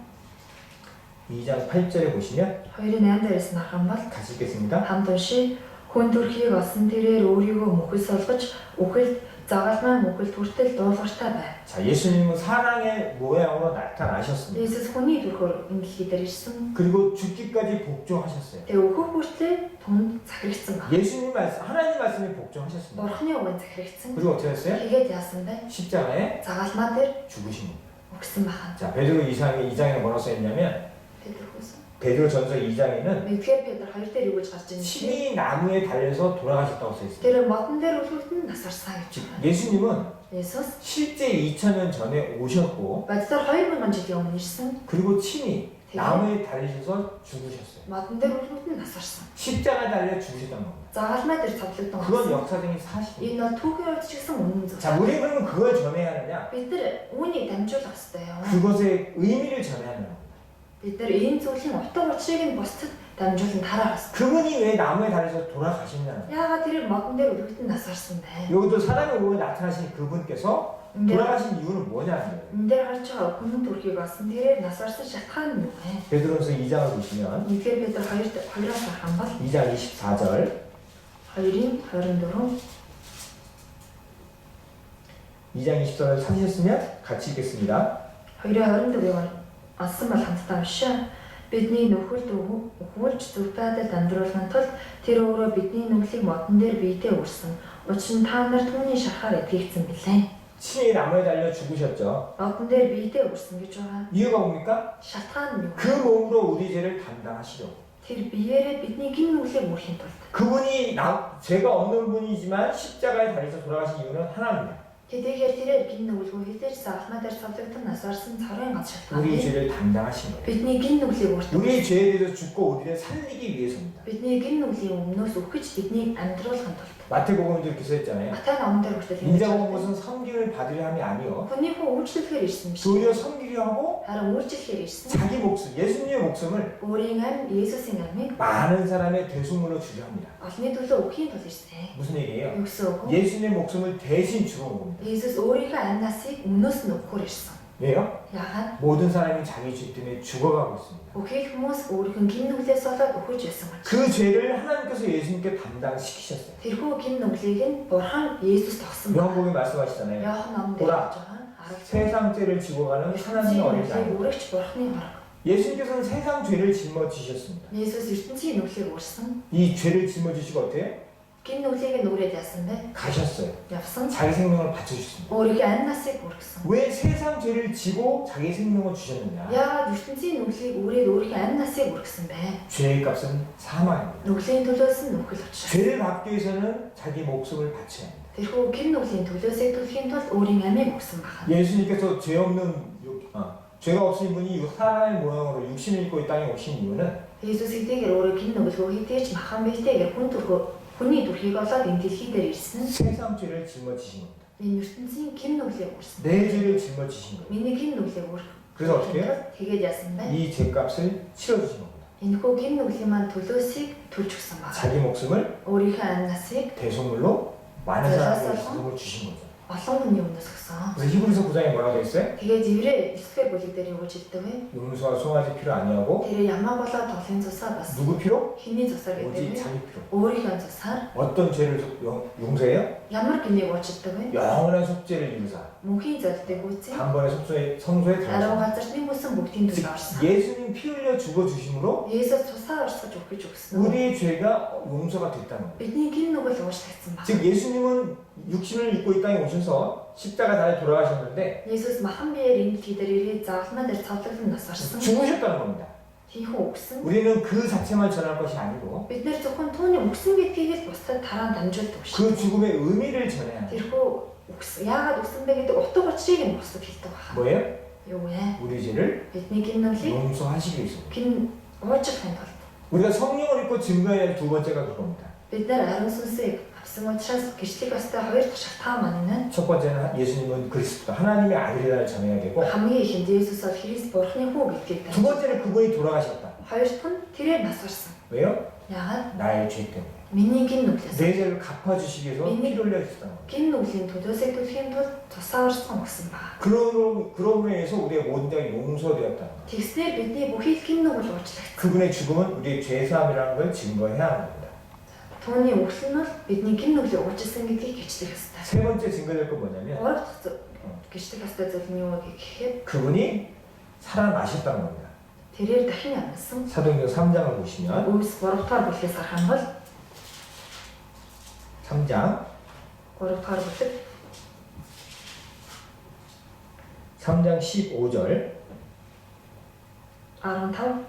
2장 8절에 보시면 2-8 дээрээс нь харах юм бол 같이 읽겠습니다. хамт уншия. Хүн төрхийг олсон тэрээр өөрийгөө мөхөл солгож үхэл загалмай мөхөл хүртэл дуулууртай байв. 자, 예수님은 사랑의 모양으로 나타나셨습니다. Есүс хүний төрхөөр имлэхий дээр ирсэн. 그리고 죽기까지 복종하셨어요. Тэгээ өөхөх хүртэл түнд захирагдсан баг. 예수님 말씀, 하나님 말씀에 복종하셨습니다. Бурхны үгэнд захирагдсан. 그리고 어떻게 했어요? Тэгээд яасан бэ? 십자가에 Загалмай дээр 죽으신 겁니다. өгсөн бахан. 자, 베드로 2장에 뭐라고 써 있냐면 Петрхус. 베드로전서 2장에는 Нэгдүгээр Петр 2 дээр юу гэж гарч ийн гэхээр 침이 나무에 달려서 돌아가셨다고 써 있습니다. тэр мотон дээр үлгэрт нь насарсан гэж 즉 байна. 예수님은 Есүс 실제 2000년 전에 오셨고 бодисоор 2000 жилийн өмнө ирсэн. 그리고 침이 나무에 달리셔서 죽으셨어요. Мотон дээр үлгэрт нь насарсан. 십자가 달려 죽으셨다는 겁니다. Загалмай дээр цовдлогдсон. 그건 역사적인 사실이에요. Энэ бол түүхийн үед ч гэсэн үнэн зүйл. 자, 우리 그러면 그걸 전해야 하느냐? Бид нар үүнийг дамжуулах ёстой. 그것의 의미를 전해야 하느냐? Бид нар энэ зүйлийн утга учирыг нь бусдад дамжуулан тараах ёстой. 그분이 왜 나무에 달려서 돌아가셨냐? Яагаад тэр мотон дээр үлгэрт нь насарсан бэ? 여기도 사람의 몸에 나타나신 그분께서 돌아가신 이유는 뭐냐는 거예요. Энэ дээр харж байгаа хүн төрхийг олсон тэрээр насарсан шалтгаан нь юу вэ? 베드로서 2장을 보시면 Нэгдүгээр Петр 2-оос харах юм бол 2장 24절 2-ын 24 2장 24절 찾으셨으면 같이 읽겠습니다. 2-ын 24-ыг олсон бол хамтдаа уншаа. Бидний нөхөлд өвүүлж зүв байдалд амьдруулахын тулд тэр өөрөө бидний нүглийг модон дээр биедээ өрсөн. Учир нь та нар түүний шарахаар итгэгдсэн билээ. 침이 나무에 달려 죽으셨죠. Модон дээр биедээ өрсөн гэж байгаа. 이유가 뭡니까? Шалтгаан нь юу? 그 몸으로 우리 죄를 담당하시려. Тэр биеэрээ бидний гин нүглийг мөрхийн тулд. 그분이 죄가 없는 분이지만 십자가에 달려서 돌아가신 이유는 하나입니다. Тэдгээр тэрээр гин нүглгүй хэлж заалмаа дээр цовлогдсон насарсан цорын гац шалтгаан. 우리 죄를 담당하신 거예요. Бидний гин нүглийг өртөг. 우리의 죄에 대해서 죽고 우리를 살리기 위해서입니다. Бидний гин нүглийн өмнөөс үхэж биднийг амьдруулахын тулд. 마태복음도 이렇게 써있잖아요. Матай номон дээр хүртэл 인자가 온 것은 섬김을 받으려 함이 아니요 хүний хүн үйлчлэхээр ирсэн биш. 도리어 섬기려 하고 харин үйлчлэхээр ирсэн. 자기 목숨, 예수님의 목숨을 Өөрийн амь Есүсийн амийг 많은 사람의 대속물로 주려 합니다. олонний төлөө өгөхийн тулд ирсэн. 무슨 얘기예요? Юу гэсэн үг вэ? 예수님의 목숨을 대신 주러 온 겁니다. Есүс өөрийнхөө амнасыг өмнөөс нь өгөхөөр ирсэн. 왜요? Яагаад? 모든 사람이 자기 죄 때문에 죽어가고 있습니다. Бүхий хүмүүс өөрийнх нь гин нүглээс болоод өгөж байсан гэж. 그 죄를 하나님께서 예수님께 담당시키셨어요. Тэрхүү гин нүглийг нь Бурхан Есүс тогсон байна. 요한복음에 말씀하시잖아요. Яохан номон дээр 보라. гэж байгаа. 세상 죄를 지고 가는 하나님의 어린 양. өргөж Бурханы бараг. 예수님께서는 세상 죄를 짊어지셨습니다. Есүс ертөнцийн нүглийг өрсөн. 이 죄를 짊어지시고 어때요? Гин нүглийг нь өрөөд яасан бэ? 가셨어요. Явсан. 자기 생명을 바쳐주셨습니다. өөрийнхөө амнасыг өргөсөн. 왜 세상 죄를 지고 자기 생명을 주셨느냐? Яагаад ертөнцийн нүглийг өрөөд өөрийнхөө амнасыг өргөсөн бэ? 죄의 값은 사망입니다. Нүглийн төлөөс нь нүгэл учраас. 죄를 받기 위해서는 자기 목숨을 바쳐야 합니다. Тэрхүү гин нүглийн төлөөсөө төлөхийн тулд өөрийн амийг өгсөн байна. 예수님께서 죄가 없으신 분이 사람의 모양으로 육신을 입고 이 땅에 오신 이유는 Есүс хэдийгээр өөрөө гин нүгэлгүй хэдийч махан бийтэйгээр хүний төрхийг олоод энэ дэлхий дээр ирсэн. 세상 죄를 짊어지신 겁니다. Энэ ертөнцийн гин нүглийг өрсөн. 내 죄를 짊어지신 거예요. Миний гин нүглийг өргөх. 그래서 어떻게 해요? Тэгээд яасан бэ? 이 죄값을 치러주신 겁니다. Энэхүү гин нүглийн маань төлөөсийг төлж өгсөн байна. 자기 목숨을 өөрийнхөө амнасыг 대속물로 많은 사람에게 목숨을 주신 거죠. олон хүний өмнөөс өгсөн. 그래서 히브리서 9장에 뭐라고 돼 있어요? Тэгээд Еврей 9-р бүлэг дээр юу гэж хэлдэг вэ? 용서와 송아지 필요 아니하고 Тэр ямаа болоод толын цусаа бас 누구 필요? хиний цусаа гэдэг 오직 вэ? 자기 필요. өөрийнхөө цусаар 어떤 죄를 용서해요? ямар гинийг уучдаг вэ? 영원한 속죄를 이루사 Мөнхийн золдыг үүсээ. 단번에 성소에 Арав 들어가사. газар нэг 무슨 бүгдийн 즉 төлөө орсон. 예수님 피 흘려 죽어 주심으로 Есүс цусаа орсгож өгөх гэж өгсөн. 우리의 죄가 용서가 됐다는 거예요. Бидний гин нүгэл уучлагдсан байна. 즉 예수님은 육신을 입고 이 땅에 오셔서 십자가 달에 돌아가셨는데 Есүс махан биеэр энэ дэлхий дээр ирээд загалмаа дээр цовдлон нас орсон. 죽으셨다는 겁니다. Тийхүү өгсөн. 우리는 그 자체만 전할 것이 아니고 Бид нэр зөвхөн түүний өгсөн гэдгийг л бусдад тарaan дамжуулдаг шүү. 그 죽음의 의미를 전해야 해요. Тэрхүү яагаад өгсөн бэ гэдэг утга учирыг нь бусдад хэлдэг байна. 뭐예요? Юу вэ? 우리 죄를 Бидний гин нүглийг 용서하시기 위해서. гин уучлахын тулд 우리가 성령을 입고 증거해야 할 두 번째가 그겁니다. бид нар ариун сүнсийг авсан учраас гэрчлэх ёстой хоёр дахь шалтгаан маань нь 첫 번째는 예수님은 그리스도 하나님의 아들이라를 전해야 되고 хамгийн ихэнд Есүс бол Христ Бурхны хүү гэдгийг 두 번째는 그분이 돌아가셨다. хоёр дахь нь тэрээр нас орсон. 왜요? Яагаад? 나의 죄 때문에. Миний гин нүглээс. 내 죄를 갚아주시기 위해서 피를 흘려주셨다는 거예요. Гин нүглийн төлөөсөө төлөхийн тулд тусаа орсон өгсөн байна. 그러므로 해서 우리의 모든 죄가 용서되었다는 거예요. Тэгснээр бидний бүхий л гин нүгэл уучлагдсан. 그분의 죽음은 우리의 죄사함이라는 걸 증거해야 하는 겁니다. Түүний өгсөн нь бидний гин нүглийг уучлсан гэдгийг гэрчлэх ёстой. 세 번째 증거될 건 뭐냐면 Гурав дахь гэрчлэх ёстой зүйл нь юу вэ гэхээр 그분이 살아나셨다는 겁니다. тэрээр дахин амьсан. 사도행전 3장을 보시면 Үйлс 3 дахь бүлгээс харах юм бол 3장 3 дахь бүлэг 3장 15절 15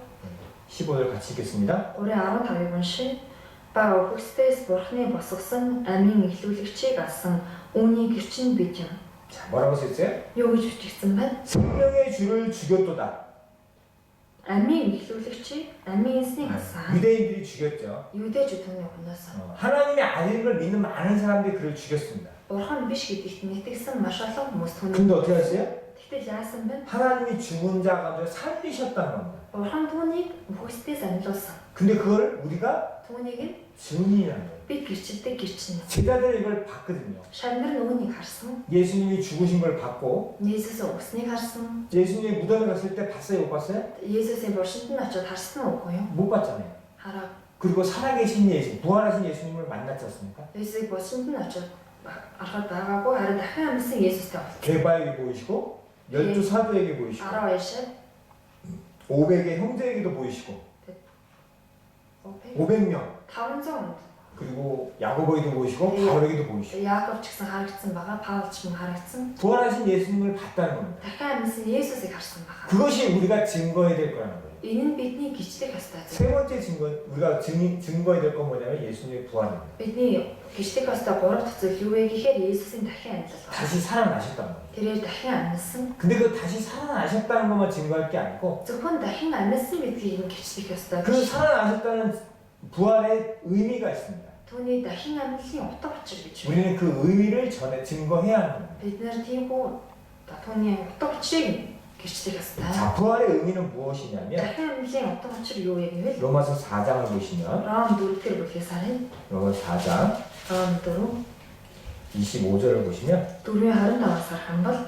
15절 같이 읽겠습니다. 3:15-ыг уншия. Ба өгөхсдээс Бурхны босгосон амийн эхлүүлэгчийг алсан үүний гэрчин бид юм. 자, 뭐라고 써있어요? Юу гэж бичигдсэн байна? 생명의 주를 죽였도다. Амийн эхлүүлэгчийг амийн эснийг алсан. 유대인들이 죽였죠. Юудэжүүд түүнийг хунасан. 하나님이 아닌 걸 믿는 많은 사람들이 그를 죽였습니다. Бурхан биш гэдэгт итгэсэн маш олон хүмүүс түүнийг. 근데 어떻게 하세요? Тэгтэл яасан бэ? 하나님이 죽은 자 가운데 살리셨다는 겁니다. Бурхан түүнийг өгөхсдээс амьлуулсан. 근데 그걸 우리가 Түүнийг нь 증인이라는 거예요. бид гэрчилдэг гэрчин. 제자들은 이걸 봤거든요. Шавнар нь үүнийг харсан. 예수님이 죽으신 걸 봤고 Есүс өгсныг харсан. 예수님이 무덤에 갔을 때 봤어요? 못 봤어요? Есүсийн буршинд нь очиод харсан уу үгүй юу? 못 봤잖아요. Хараа. 그리고 살아계신 예수, 부활하신 예수님을 만났지 않습니까? Есүсийг буршинд нь очиод харахад байгаагүй харин дахин амьсан Есүстэй болтой. 개바에게 보이시고 12 사도에게 보이시고 12-д 500의 형제에게도 보이시고 500명 500 그리고 야고보에도 보이시고 예. 바울에게도 보이시고 Яаков ч гэсэн харагдсан байгаа, Паул ч мөн харагдсан. 부활하신 예수님을 봤다는 겁니다. дахин амьсан Есүсийг харсан байгаа. 그것이 우리가 증거해야 될 거라는 거예요. Энэ нь бидний гिचдэг ёстой зүйл. 세 번째 증거, 우리가 증거해야 될 건 뭐냐면 예수님의 부활입니다. Бидний гिचдэг ёстой гурав дахь зүйл юу вэ гэхээр Есүсийн дахин амьлал байна. 다시 살아나셨다는 거예요. тэрээр дахин амьсан. 근데 그 다시 살아나셨다는 것만 증거할 게 아니고 зөвхөн дахин амьсан гэдгийг нь гिचдэг ёстой. 그 살아나셨다는 부활의 의미가 있습니다. Түүний дахин амьлалын утга учир гэж байна. 우리는 그 의미를 전에 증거해야 하는 겁니다. Бид нэр тиймгүй түүний утга учирыг гिचдэг ёстой. 자, 부활의 의미는 무엇이냐면 дахин амьлалын утга учир юу вэ гэвэл 로마서 4장을 보시면 Ром 4-р бүлгээс харъя. 로마서 4장 Ром 4 25절을 보시면 4:25-аас харах юм бол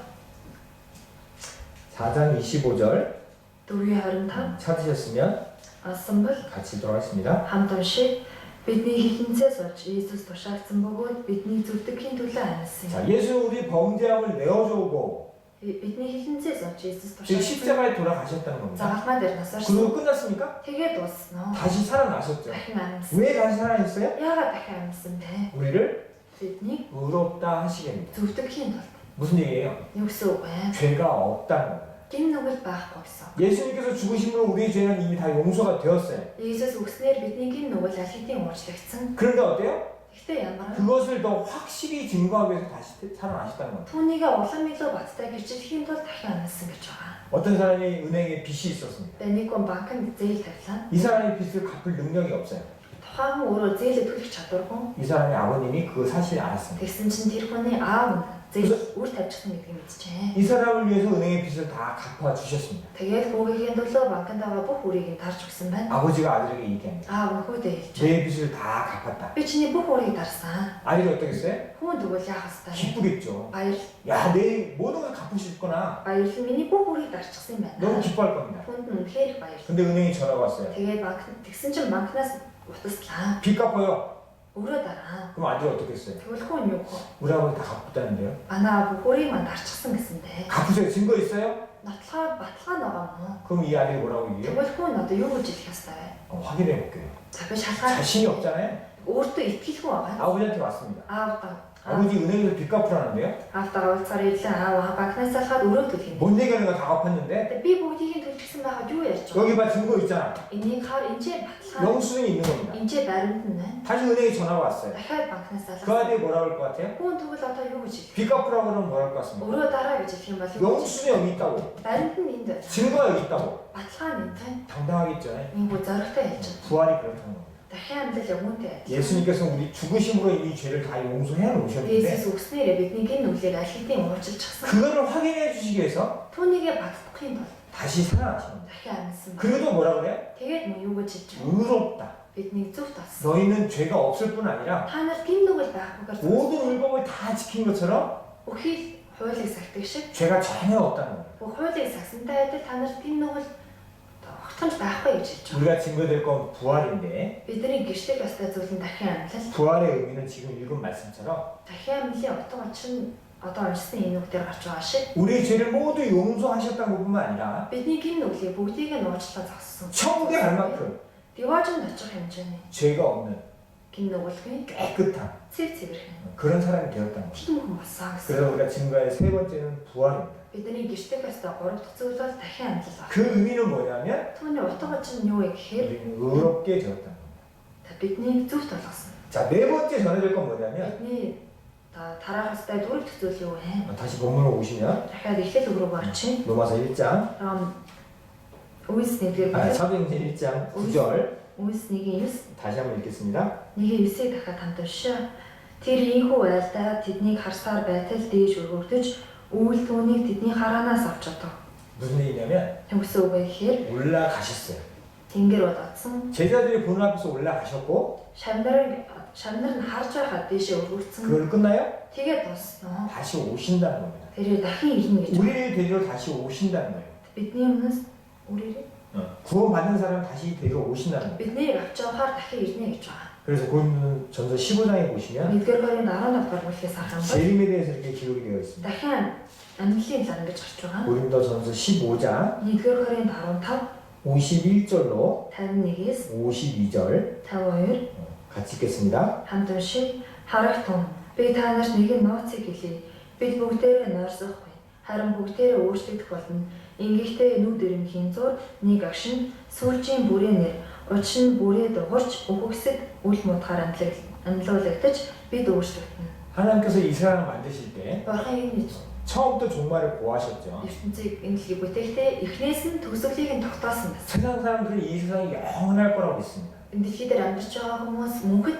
4장 25절 4:25 찾으셨으면 алсан бол 같이 읽도록 하겠습니다. хамт уншия. Бидний хилэнцээс болж Иесус тушаагдсан бөгөөд бидний зүвдэгийн төлөө амьсан. 자, 예수는 우리 범죄함을 내어주고 Бидний хилэнцээс болж Иесус 즉 тушаагдсан. 십자가에 돌아가셨다는 겁니다. Загалмай дээр насаарсан. 그리고 끝났습니까? Тэгээд дуусна. 다시 살아나셨죠. дахин амьсан. 왜 다시 살아나셨어요? Яагаад дахин амьсан бэ? 우리를 Бидний 의롭다 하시겠습니다. зүвдэгийн тулд. 무슨 얘기예요? Юу гэсэн үг вэ? 죄가 없다는 겁니다. Гин нүгэл байхгүй гэсэн. 예수님께서 죽으심으로 우리의 죄는 이미 다 용서가 되었어요. Иесус өгснээр бидний гин нүгэл алхитын уучлагдсан. 그런데 어때요? Гэхдээ ямар 그것을 더 확실히 증거하기 위해서 다시 살아나셨다는 겁니다. түүнийг улам илүү баттай гэрчлэхийн тулд дахин амьсан гэж байгаа. 어떤 사람이 은행에 빚이 있었습니다. Нэг хүн банкнд зээл тавилаа. 이 사람이 빚을 갚을 능력이 없어요. Тухайн хүн өөрөө зээлээ төлөх чадваргүй. 이 사람의 아버님이 그 사실을 알았습니다. Тэгсэн чинь тэр хүний аав нь зээл үр тавьчихсан гэдгийг мэдчихэ. 이 사람을 위해서 은행의 빚을 다 갚아 주셨습니다. Тэгээд хүүгийн төлөө банкнд байгаа бүх үрийг нь тарж өгсөн байна. 아버지가 아들에게 얘기합니다. Аав нь хүүдээ хэлж. 내 빚을 다 갚았다. Би чиний бүх үрийг дарсан. 아들이 어떻겠어요? Хүн тэгвэл яах ёстой вэ? 기쁘겠죠. Баяр 야, 내 모든 걸 갚으셨구나. баярлан миний бүх үрийг дарчихсан юм 너무 байна. 기뻐할 겁니다. Хүнд нь үнэхээр их баярлалаа. 근데 은행에 전화가 왔어요. Тэгээд банк тэгсэн чинь банкнаас утаслаа. 빚 갚아요. Өөрөө дараа. 그럼 아들이 어떻겠어요? Тэгвэл хүн юу гоо? 우리 아버지 다 갚았다는데요. Манай бүх үрийг маань дарчихсан гэсэнтэй. 갚으세요. 증거 있어요? Нотлохоо баталгаа байгаа мó. 그럼 이 아들이 뭐라고 얘기해요? Тэгвэл хүн одоо юу гэж хэлэх ёстой вэ? 확인해 볼게요. За би шалгаад 자신이 없잖아요. өөртөө итгэлгүй байгаа. 아버지한테 왔습니다. 아버지 아버지 은행에서 빚 갚으라는데요. 아빠가 уулзаар ирлээ. 아와 банкнаас залгаад өрөө төлөх юм. 뭔 얘기하는 거 다 갚았는데 Би бүгдийг нь төлчихсэн байгаа юу ярьж байгаа. 여기 봐 증거 있잖아. Энийг хаар энэчээ баталгаа. 영수증이 있는 겁니다. Энэчээ баримт нь байна. 다시 은행에 전화가 왔어요. дахиад банкнаас 그 залгаад. 아들이 뭐라고 할 것 같아요? Хүн тэгвэл одоо юу гэж хэлэх? 빚 갚으라고 그러면 뭐랄 것 같습니다. Өрөө дараа гэж хэлэх юм бол юу гэж? 영수증이 여기 있다고. Баримт нь энд байна. 증거가 여기 있다고. Баталгаа нь энд байна. 당당하겠죠. Энийг зоригтой хэлж байна. 부활이 그렇다는 겁니다. дахин амьлал өгөнтэй. 예수님께서 우리 죽으심으로 이미 죄를 다 용서해 놓으셨는데 Есүс өгснээрээ бидний гин нүглийг алхитын уучлчихсан. 그거를 확인해 주시기 위해서 Түүнийгээ батлахын тулд 다시 살아나십니다. дахин амьсан. 그래도 뭐라 그래요? Тэгээд мөн юу гэж хэлж байна? 의롭다. Бидний зөв тас. 너희는 죄가 없을 뿐 아니라 Та нар гин нүгэл байхгүйгээр 모든 율법을 다 지킨 것처럼 бүхий хуулийг сахдаг шиг 죄가 전혀 없다는 거예요. бүх хуулийг сахсантай адил та нар гин нүгэл огтхонч байхгүй гэж хэлж байна. 우리가 증거될 건 부활인데 Бидний гэрчлэх ёстой зүйл нь дахин амьлал. 부활의 의미는 지금 읽은 말씀처럼 дахин амьлалын утга учир нь одоо уншсан энэ үгээр гарч байгаа шиг 우리의 죄를 모두 용서하셨다는 것뿐만 아니라 бидний гин нүглийг бүгдийг нь уучлаа зогссон. 천국에 갈 만큼 Diwaajинд очих хэмжээний 죄가 없는 тийм нүгэлгүй 깨끗한 цэвэрхэн 그런 사람이 되었다는 거예요. тийм хүн болсон гэсэн. 그래서 우리가 증거의 세 번째는 부활입니다. Бидний гэртэх ёстой 3 дахь зүйл бол дахин амьлал баг. 그 의미는 뭐냐면 Түүний утга учир нь юу вэ гэхээр 우리는 의롭게 되었다는 겁니다. бидний зөвхт болгосон. 자, 네 번째 전해질 건 뭐냐면 Бидний тараах ёстой дөрөв дэх зүйл юу вэ? 다시 본문으로 오시면 Дахиад эхлэл рүү орчих. 로마서 1장 Үйлс 1-р 사도행전 1장 9절 Үйлс 1-9 다시 한번 읽겠습니다. 1-9-ийг дахиад хамт уншаа. Тэр ийхүү айлдаа тэднийг харсаар байтал дээж өргөгдөж үйл түүнийг тэдний хараанаас авч чадав. 무슨 얘기냐면 Тэмсэн үг гэхээр 올라가셨어요. тэнгэр бол одсон. 제자들이 보는 앞에서 올라가셨고 шамнар нь харж байхад дэшээ өргөгдсөн. 그걸 끝나요? Тэгээд дуснаа. 다시 오신다는 겁니다. тэрээр дахин ирнэ гэж. 우리를 데리러 다시 오신다는 거예요. Бидний өмнөөс 우리를 구원받는 사람 다시 데리러 오신다는 거예요. бидний авч явахаар дахин ирнэ гэж байгаа. 그래서 고린도전서 15장에 보시면 1-р Коринт 18-р бүлгээс харах юм бол 재림에 대해서 이렇게 기록이 되어 있습니다. дахин амьлын лан гэж гарч байгаа. 고린도전서 15장 1-р Коринт 15 51절로 51-ээс 52절 52 같이 읽겠습니다. хамт уншиг. Харагт хүн би та нарт нэгэн нууцыг хэлье. Бид бүгдээрээ нойрсохгүй. Харин бүгдээрээ өөрчлөгдөх болно. Ингэхдээ нүд өрөмхийн зур нэг агшин сүүлчийн бүрээнээр учин бүрээ дуурч өгөхсөд үл мутгаар амьлуулагдаж бид өөрчлөгдөнө. 하나님께서 이 세상을 만드실 때 Бурхан энэ 처음부터 종말을 고하셨죠. ертөнцийг энэ дэлхийг бүтээхдээ эхнээс нь төгсгөлийг нь тогтоосон байсан. 세상 사람들은 이 세상이 영원할 거라고 믿습니다. Энэ дэлхий дээр амьдарч байгаа хүмүүс мөнхөд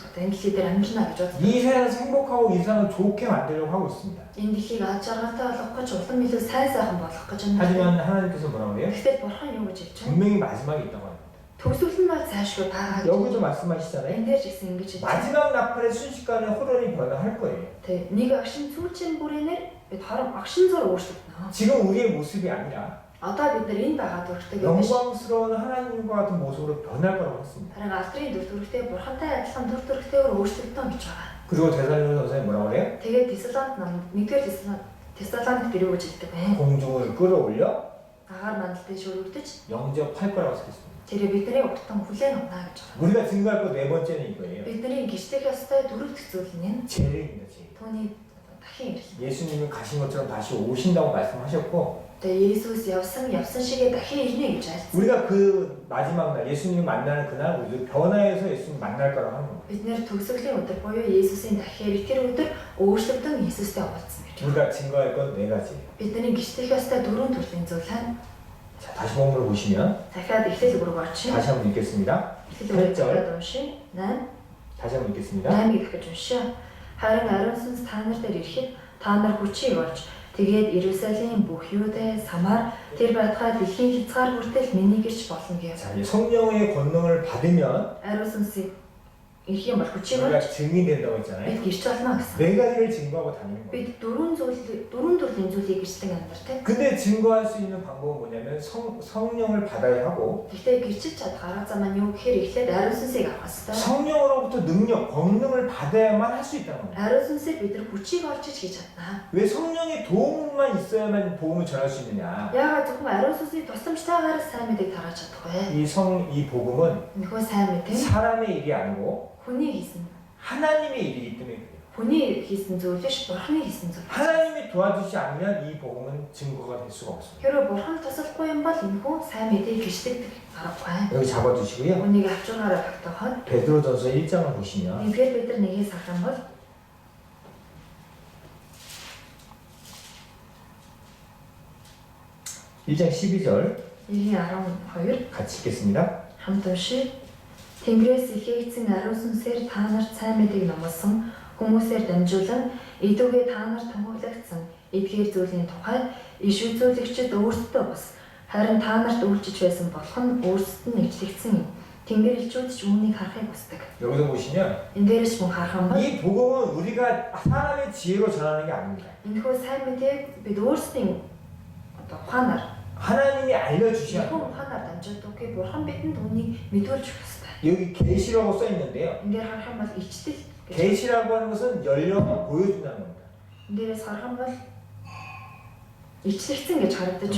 одоо энэ дэлхий дээр амьдрна гэж боддог. 이 세상에서 행복하고 이 세상을 좋게 만들려고 하고 있습니다. Энэ дэлхийг аз жаргалтай болгох гэж улам илүү сайн сайхан болгох гэж байна. 하지만 하나님께서 뭐라고 그래요? Гэхдээ бурхан юу гэж хэлж байна? 분명히 마지막이 있다고 합니다. Төгсгөл нь бол цаашгүй байгаа. 여기도 말씀하시잖아요. Энэ дээр ч гэсэн ингэж хэлж байна. 마지막 나팔의 순식간에 호련히 변화할 거예요. Тэг нэг агшин сүүлчийн бүрээнээр бид харам агшин зур өөрчлөгдөнө. 지금 우리의 모습이 아니라 Одоо бид нар энэ байгаа дүрхтэй гэж 영광스러운 하나님과 같은 모습으로 변할 거라고 했습니다. харин алдрын дүр төрхтэй бурхантай адилхан дүр төрхтэйгээр өөрчлөгдөнө гэж байгаа. 그리고 대사님은 선생님 뭐라고 그래요? Тэгээд Тесалоник нам 1-р Тесалоник дээр юу гэж хэлдэг вэ? 공중을 끌어올려 Агаар мандалтыг шөрөгдөж 영접할 거라고 сказ습니다. тэрийг бидний уртан хүлээн авна гэж байгаа. 우리가 증거할 거 네 번째는 이거예요. Бидний гიშдэг ёстой дөрөв дэх зүйл нь 재림입니다. 재림. түүний дахин ирэл. 예수님은 가신 것처럼 다시 오신다고 말씀하셨고 Тэгээ Есүс явсан шигээ дахин ирнэ гэж айлцсан. 우리가 그 마지막 날 예수님을 만나는 그날 우리도 변화해서 예수님 만날 거라고 하는 겁니다. Бид нэр төгсгөлийн өдөр буюу Есүсийн дахин ирэх тэр өдөр өөрчлөгдөн Есүстэй уулзсан гэж. 우리가 증거할 건 네 가지. Бидний гიშдэг ёстой дөрвөн төрлийн зүйл нь 자, 다시 본문을 보시면 дахиад эхлэл рүү орчих. 다시 한번 읽겠습니다. эхлэл рүү уншия. 8 다시 한번 읽겠습니다. 8-ыг дахиж уншия. Харин ариун сүнс та нар дээр ирэхэд та нар хүчийг олж тэгээд Иерусалим бүх Юудэ, Самар тэр байтугай дэлхийн хязгаар хүртэл миний гэрч болно гэв. 자, 이 성령의 권능을 받으면 Ариун сүнсийг ирэх юм бол хүчийг 우리가 олж 증인이 된다고 했잖아요. бид гэрч болно гэсэн. 네 가지를 증거하고 다니는 거예요. Бид дөрвөн төрлийн зүйлийг гэрчлэн амьдардаг. 근데 증거할 수 있는 방법은 뭐냐면 성령을 받아야 하고 Гэхдээ гэрчилж чадах арга зам нь юу гэхээр эхлээд ариун сүнсийг авах хэрэгтэй. 성령으로부터 능력, 권능을 받아야만 할 수 있다는 겁니다. Ариун сүнсээр бид нар хүчийг олж хийж чадна. 왜 성령의 도움만 있어야만 복음을 전할 수 있느냐? Яагаад зөвхөн ариун сүнсний тусламжтайгаар сайн мэдээг тараад чадах вэ? 이 복음은 Нөхөө сайн мэдээ 사람의 일이 아니고 хүний хийсэн. 하나님의 일이기 때문에 그래요. Хүний хийсэн зүйл биш, бурханы хийсэн зүйл. 하나님이 도와주지 않으면 이 복음은 증거가 될 수가 없습니다. Хэрэв бурхан тусалахгүй юм бол энэхүү сайн мэдээг гიშдэг аргагүй. 여기 잡아주시고요. Үнийг авч байгаараа багтаахад 베드로전서 1장을 보시면 нэгдүгээр Петр 1-ээс харах юм бол 1장 12절 1-12 같이 읽겠습니다. хамт уншия. Тэнгэрээс ихээгдсэн ариун сүнсээр та нарт сайн мэдээг номлосон хүмүүсээр дамжуулан идүүгээ та нарт тунгаглагдсан эдгээр зүйлийн тухай иш үзүүлэгчид өөрсдөө бас харин та нарт үйлчилж байсан болох нь өөрсдөд нь ижлэгдсэн юм. Тэнгэр элчүүд ч үүнийг харахыг хүсдэг. 여기서 보시면 Энэ дээрээс мөн харах юм бол 이 복음은 우리가 사람의 지혜로 전하는 게 아닙니다. энэхүү сайн мэдээг бид өөрсдийн одоо ухаанаар 하나님이 알려주셔야 зөвхөн 돼요. ухаанаар дамжуулдаг. Бурхан бидэнд үүнийг мэдүүлж өгөх ёстой. 여기 계시라고 써 있는데요. Энэ дээр харах юм бол ичтэл гэж. 계시라고 하는 것은 열려만 보여준다는 겁니다. Энэ дээрээс харах юм бол ичлэгдсэн гэж харагдаж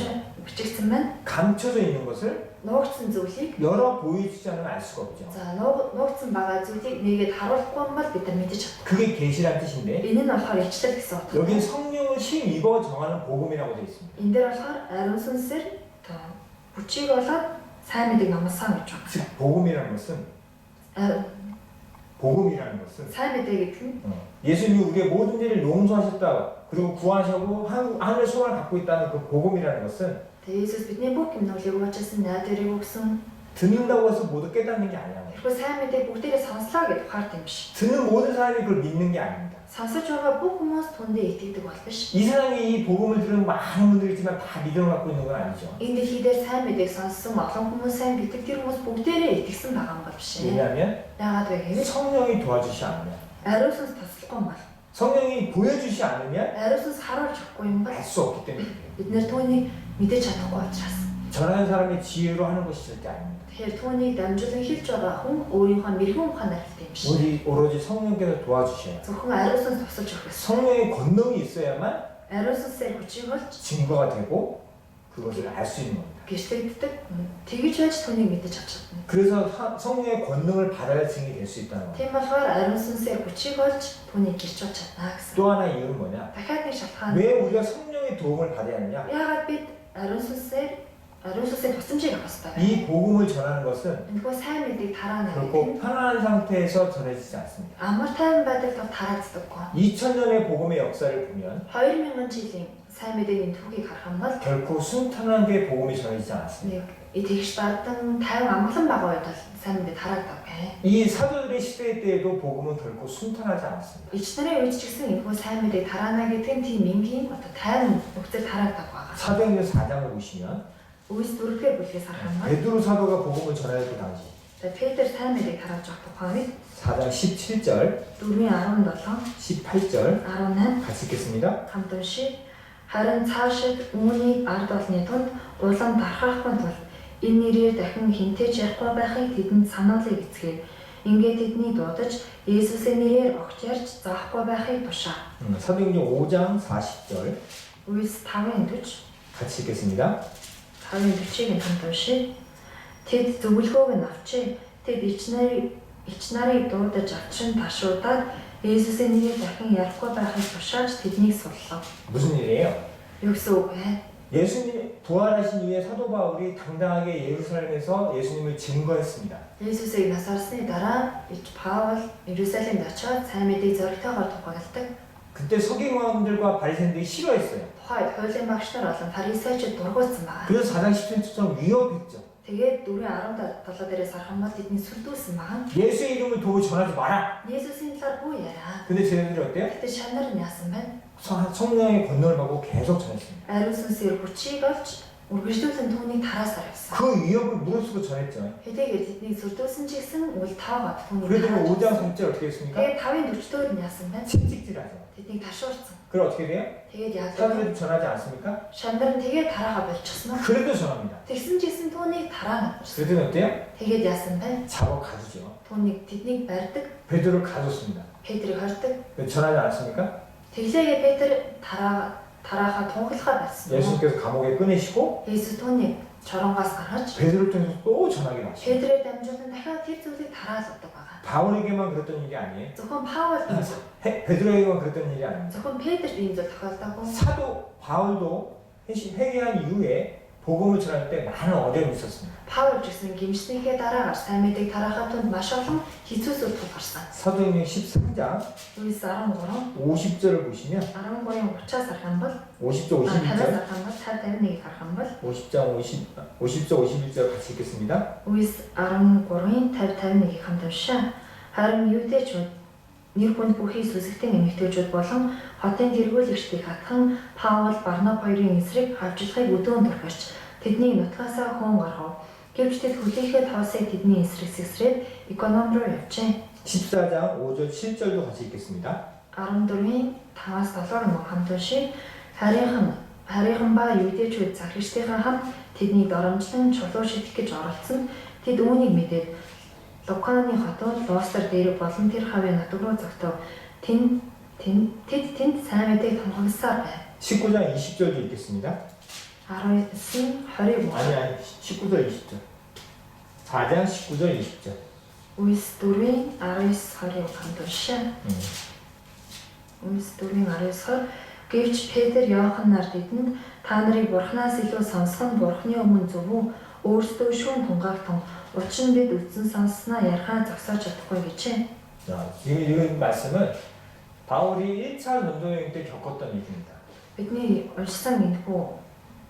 бичигдсэн байна. 감춰져 있는 것을 Нуугдсан зүйлийг 열어 보이지 않으면 알 수가 없죠. за нуугдсан байгаа зүйлийг нэгээд харуулахгүй юм бол бид нар мэдэж чаддаг. 그게 계시란 뜻인데 Энэ нь болохоор ичлэл гэсэн утгатай. 여긴 성령을 힘입어 정하는 복음이라고 되어 있습니다. Энэ дээр болохоор ариун сүнсээр хүчийг болоод сайн мэдээг намсан гэж байна. 즉 복음이라는 것은 복음이라는 것은 сайн мэдээ гэдэг нь 예수님이 우리의 모든 죄를 용서하셨다. 그리고 구하시고 하늘의 소원을 갖고 있다는 그 복음이라는 것은 Есүс бидний бүх гэмнүүлийг уучилсан найдварыг өгсөн. 듣는다고 해서 모두 깨닫는 게 아니야. Тэрхүү сайн мэдээг бүгдээрээ сонслоо гэж ухаард юм биш. 듣는 모든 사람이 그걸 믿는 게 아닙니다. Сонсож байгаа бүх хүмүүс түндээ итгэдэг бол биш. 이 세상에 이 복음을 들은 많은 분들이지만 다 믿음을 갖고 있는 건 아니죠. Энэ дэлхий дээр сайн мэдээг сонссон олон хүмүүс сайн гэдэг тэр хүмүүс бүгдээрээ итгэсэн байгаа юм бол биш. 왜냐하면 Яагаад вэ гэвэл 성령이 도와주시 않으면 ариун сүнс туслахгүй юм бол 성령이 보여주시 않으면 ариун сүнс харуулж өгөхгүй юм бол 알 수 없기 때문에 бид нэр түүнийг мэдэж чадахгүй учраас. 전하는 사람의 지혜로 하는 것이 절대 아닙니다. Тэгэхээр түүнийг дамжуулан хэлж байгаа хүн өөрийнхөө мэрэгэн ухаанаар хэлдэг юм биш. 우리 오로지 성령께서 도와주셔야 Зөвхөн ариун сүнс тусалж өгөх ёстой. 성령의 권능이 있어야만 Ариун сүнсээр хүчийг олж 증거가 되고 그것을 알 수 있는 겁니다. гэрчлэгддэг. Тэгж байж түүнийг мэдэж авч чадна. 그래서 성령의 권능을 받아야 증이 될 수 있다는 겁니다. Тийм болохоор ариун сүнсээр хүчийг олж түүнийг гэрч чадна гэсэн. 또 하나 이유는 뭐냐? Дахиад нэг шалтгаан. 왜 우리가 성령의 도움을 받아야 하느냐? Яагаад бид ариун сүнсээр тусламжийг авах ёстой вэ? 이 복음을 전하는 것은 Энэхүү сайн мэдгийг тараана 결코 гэдэг. 편안한 상태에서 전해지지 않습니다. Амар тайван байдалд тараагддаггүй. 2000년의 복음의 역사를 보면 2000 жилийн сайн мэдээний түүхийг харах юм бол 결코 순탄하게 복음이 전해지지 않았습니다. нэг итгэж дардан тайван амгалан байгаа үед бол сайн мэдээ тараагдав. 이 사도들의 시대 때에도 복음은 결코 순탄하지 않았습니다. Ичнэрийн үед ч гэсэн энэхүү сайн мэдээ тараана гэдэг нь тийм энгийн одоо тайван нөхцөл тараагдав байгаа. 사도행전 4장을 보시면 Үйлс 4-р бүлгээс харах юм бол 베드로 사도가 복음을 전할 그 당시 Петр сайн мэдээ тарааж авах тухайн үед 4장 17절, 4:17, 18절 18 같이 읽겠습니다. хамт уншия. Харин цаашид үүнийг ард олны тунд улам тархахын тулд энэ нэрээр дахин хинтээж ярихгүй байхыг тэдэнд сануулъя гэцгээв. Ингээд тэдний дуудаж Есүсийн нэрээр огт ярьж заахгүй байхыг тушаа. 사도행전 5장 40절 Үйлс 5:40 같이 읽겠습니다. 5:40-ийг хамт уншия. Тэд зөвлөгөөг нь авчээ. Тэд ичнарыг дуудаж авчин ташуудаад Есүсийн нэрээр дахин ярихгүй байхыг тушааж тэднийг суллав. 무슨 일이에요? Юу гэсэн үг вэ? 예수님 부활하신 이후에 사도 바울이 당당하게 예루살렘에서 예수님을 증거했습니다. Есүсийг насарсны дараа Паул Иерусалимд очиод сайн мэдээ зоригтойгоор тухагладаг. 그때 서기관들과 바리새인들이 싫어했어요. Тухайд хуулийн багш нар болон фарисеучуд дургуутсан байна. 그래서 4장 10절처럼 위협했죠. Тэгээд 4:17 дээрээс харах юм бол тэдний сүлдүүлсэн байна. 예수의 이름을 도무지 전하지 마라. Есүсийн талаар бүү яриа. 근데 쟤네들이 어때요? Тэгтээ шанар нь яасан байна? 성령의 권능을 받고 계속 전했습니다. Ариун сүнсээр хүчийг олж үргэлжлүүлэн түүнийг тараасаар явсан. 그 위협을 무릅쓰고 전했죠. Хэдийгээр тэднийг сүлдүүлсэн ч гэсэн үл тааваад түүнийг 그래도 тарааж 5장 явсан. 3절 어떻게 했습니까? Тэгээд 5:40 нь яасан байна? 채찍질하죠. Тэднийг ташуурсан. 그럼 어떻게 돼요? Тэгээд яагаад 사도들이 전하지 않습니까? шанар нь тэгээд тараага болчихсон уу? 그래도 전합니다. Тэгсэн ч гэсэн түүнийг тараана. 그랬더니 어때요? Тэгээд яасан бэ? 잡아 가두죠. Түүнийг тэднийг барьдаг, 베드로를 가뒀습니다. Петрийг хордог. 전하지 않았습니까? Тэглээгээ Петр тараахаа тунхаглахаа байсан. 예수님께서 감옥에 꺼내시고 Есүс түүнийг чоронгоос гаргаж 베드로를 통해서 또 전하기로 하시고 Петрээр дамжуулан дахиад тэр зүйлийг тараалдаг байгаа. 바울에게만 그랬던 일이 아니에요. Зөвхөн Паул 베드로에게만 그랬던 일이 아닙니다. зөвхөн Петрт ийм зүйл тохиолдоогүй. 사도 바울도 회개한 이후에 복음을 전할 때 많은 어려움이 있었습니다. Паул гэсэн гимшнийхээ дараагаар сайн мэдээг тараахад түнд маш олон хэцүүсүүд тулгарсан. 사도행전 13장 Үйлс 13, 50절을 보시면 13-ийн 30-аас харах юм бол 50절 50-аас 51절 харах юм бол 51-ийг харах юм бол 50절 51절 같이 읽겠습니다. Үйлс 13-ийн 50-51-ийг хамт уншаа. Харин юудэчүүд нэр хүнд бүхий сүсэгтэн эмэгтэйчүүд болон хотын тэргүүлэгчдийг хатхан Паул Барнаб хоёрын эсрэг хавжлахыг өдөөн дургаарч тэдний нутгаасаа хүн гаргав. Гэвч тэд хүлээхэд тоосыг тэдний эсрэг сэгсрээд эконом руу явжээ. 14장 5절 7절도 같이 읽겠습니다. 14-ийн 5-аас 7-ыг хамт уншия. Харийнхан ба юудэчүүд захирагчдын хамт тэднийг доромжлон чулуу шидэх гэж оролцсон. Тэд үүнийг мэдээд Луканы хотод Лостер дээр болон тэр хавийн нутаг руу зогтов. Тэд сайн мэдээг тунхагласаар байв. 19장 20절도 읽겠습니다. 19-ын 20. 아니 19절 20절. 4장 19절 20절. Үйлс 4-ын 19-20 хамт уншаа. Үйлс 4-ын 19-20 гэвч Петр Иохан нар тэдэнд та нарыг Бурханаас илүү сонсох нь Бурханы өмнө зөв үү? Өөрсдөө шүүн тунгаахтун учир нь бид үздэн сонссноо ярихаа зогсоож чадахгүй гэжээ. 자, 지금 이 말씀은 바울이 1차 전도 여행 때 겪었던 일입니다. Бидний уншсан энэхүү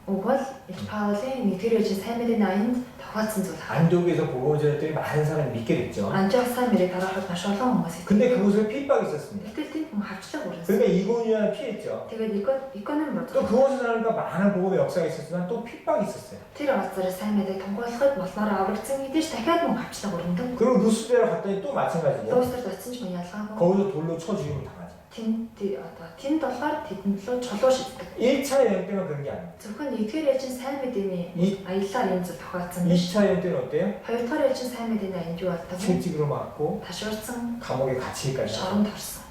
үг бол Паулийн нэгдүгээр ээжийн сайн мэдээний аянд тохиолдсон зүйл. 안디옥에서 복음을 전했더니 많은 사람이 믿게 됐죠. Антиох сайн мэдээг дараахад маш олон хүмүүс итгэв. 근데 그곳에 핍박이 있었습니다. Гэтэл тэнд хүн хавчлаг өрнөсөн. 그러니까 이고니아를 피했죠. Тэгээд иконом 또 бодсон. 그곳에 사니까 많은 복음의 역사가 있었지만 또 핍박이 있었어요. Тэр улсаар сайн мэдээг тунгаахад болмоор аврагдсан гэдэж дахиад хүн хавчлаг өрнөдөг. 그리고 루스데라 갔더니 또 마찬가지고 Дуустар очсон ч мөн ялгаагүй. 거기서 돌로 쳐 죽이면 당하죠. Тэнд болохоор тэдэнд лөө чулуу шиддэг. 1차 여행 때만 그런 게 아니에요. Зөвхөн нэгдүгээр ээлжийн сайн мэдээний аяллаар энэ зүйл тохиолдсон биш. 2차 여행 때는 어때요? Хоёрдугаар ээлжийн сайн мэдээний аянд юу болдог вэ? 채찍으로 맞고 Ташуурсан, 감옥에 갇히기까지 하고. шоронд орсон.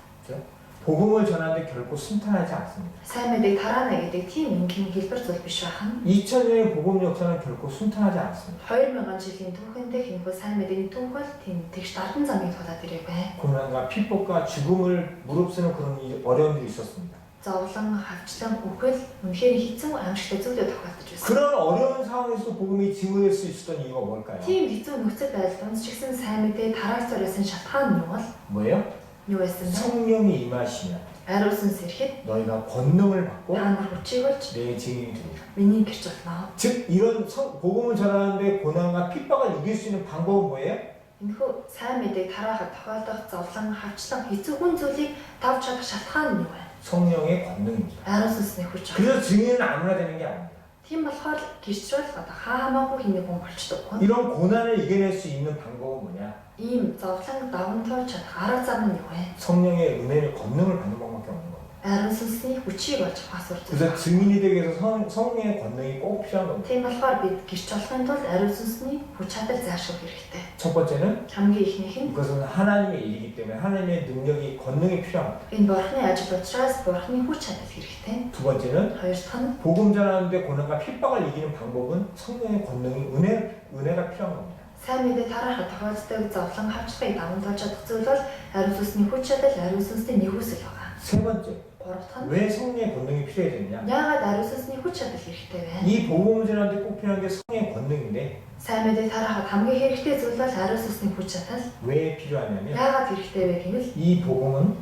복음을 전하는데 결코 순탄하지 않습니다. Сайн мэдээг тараана гэдэг тийм энгийн хэлбэр зүйл биш байна. 2000년의 복음 역사는 결코 순탄하지 않습니다. 2000 жилийн түүхэндээ хинхүү сайн мэдээний түүхэл тийм тэгш дардан замыг тулаад ирээгүй. 고난과 핍박과 죽음을 무릅쓰는 그런 어려움들이 있었습니다. Зовлон, хавчлан, үхэл үнэхээр хэцүү аимшигтай зүйлүүд тохиолдож байсан. 그런 어려운 상황에서 복음이 증거될 수 있었던 이유가 뭘까요? Тийм хэцүү нөхцөл байдалд унсчихсан сайн мэдээ тараах зориулсан шалтгаан нь юу бол? 뭐예요? Юу байсан бэ? 성령이 임하시면 Ариусан сэрэхэд 너희가 권능을 받고 та нар хүчийг олж 내 증인이 되리라. миний гэрч болно. 즉 이런 복음을 전하는데 고난과 핍박을 이길 수 있는 방법은 뭐예요? Энэхүү сайн мэдээг тараахад тохиолдох зовлон, хавчлан, хэцүү хүн зүйлийг давж чадах шалтгаан нь юу вэ? 성령의 권능입니다. Ариусан сүнсний хүч. 그래서 증인은 아무나 되는 게 아닙니다. Тийм болохоор гэрчрэл одоо хаамаагүй хинэг хүн болчдоггүй. 이런 고난을 이겨낼 수 있는 방법은 뭐냐? Ийм зовлон даван туулж чадах арга зам нь юу вэ? 성령의 은혜를 권능을 받는 방법밖에 없는 겁니다. Ариун сүнсний хүчийг олж авах 그래서 сурч. 증인이 되기 위해서 성령의 권능이 꼭 필요한 겁니다. Тийм болохоор бид гэрч болохын тулд ариун сүнсний хүч чадал заашгүй хэрэгтэй. 첫 번째는 Хамгийн ихнийх нь 이것은 하나님의 일이기 때문에 하나님의 능력이 권능이 필요합니다. энэ бурхны ажил учраас бурхны хүч чадал хэрэгтэй. 두 번째는 Хоёр дахь нь 복음 전하는데 고난과 핍박을 이기는 방법은 성령의 권능이 은혜가 필요한 겁니다. сайн мэдээ тараахад тохиолддог зовлон хавчлагыг даван туулж чадах зүйл бол ариун сүнсний хүч чадал, ариун сүнсний нэгүсэл байна. 세 번째, Гурав дахь нь 왜 성령의 권능이 필요해졌냐? яагаад ариун сүнсний хүч чадал хэрэгтэй вэ? 이 복음을 전하는데 꼭 필요한 게 성령의 권능인데 Сайн мэдээ тараахад хамгийн хэрэгтэй зүйл бол ариун сүнсний хүч чадал. 왜 필요하냐면 Яагаад хэрэгтэй вэ гэвэл 이 복음은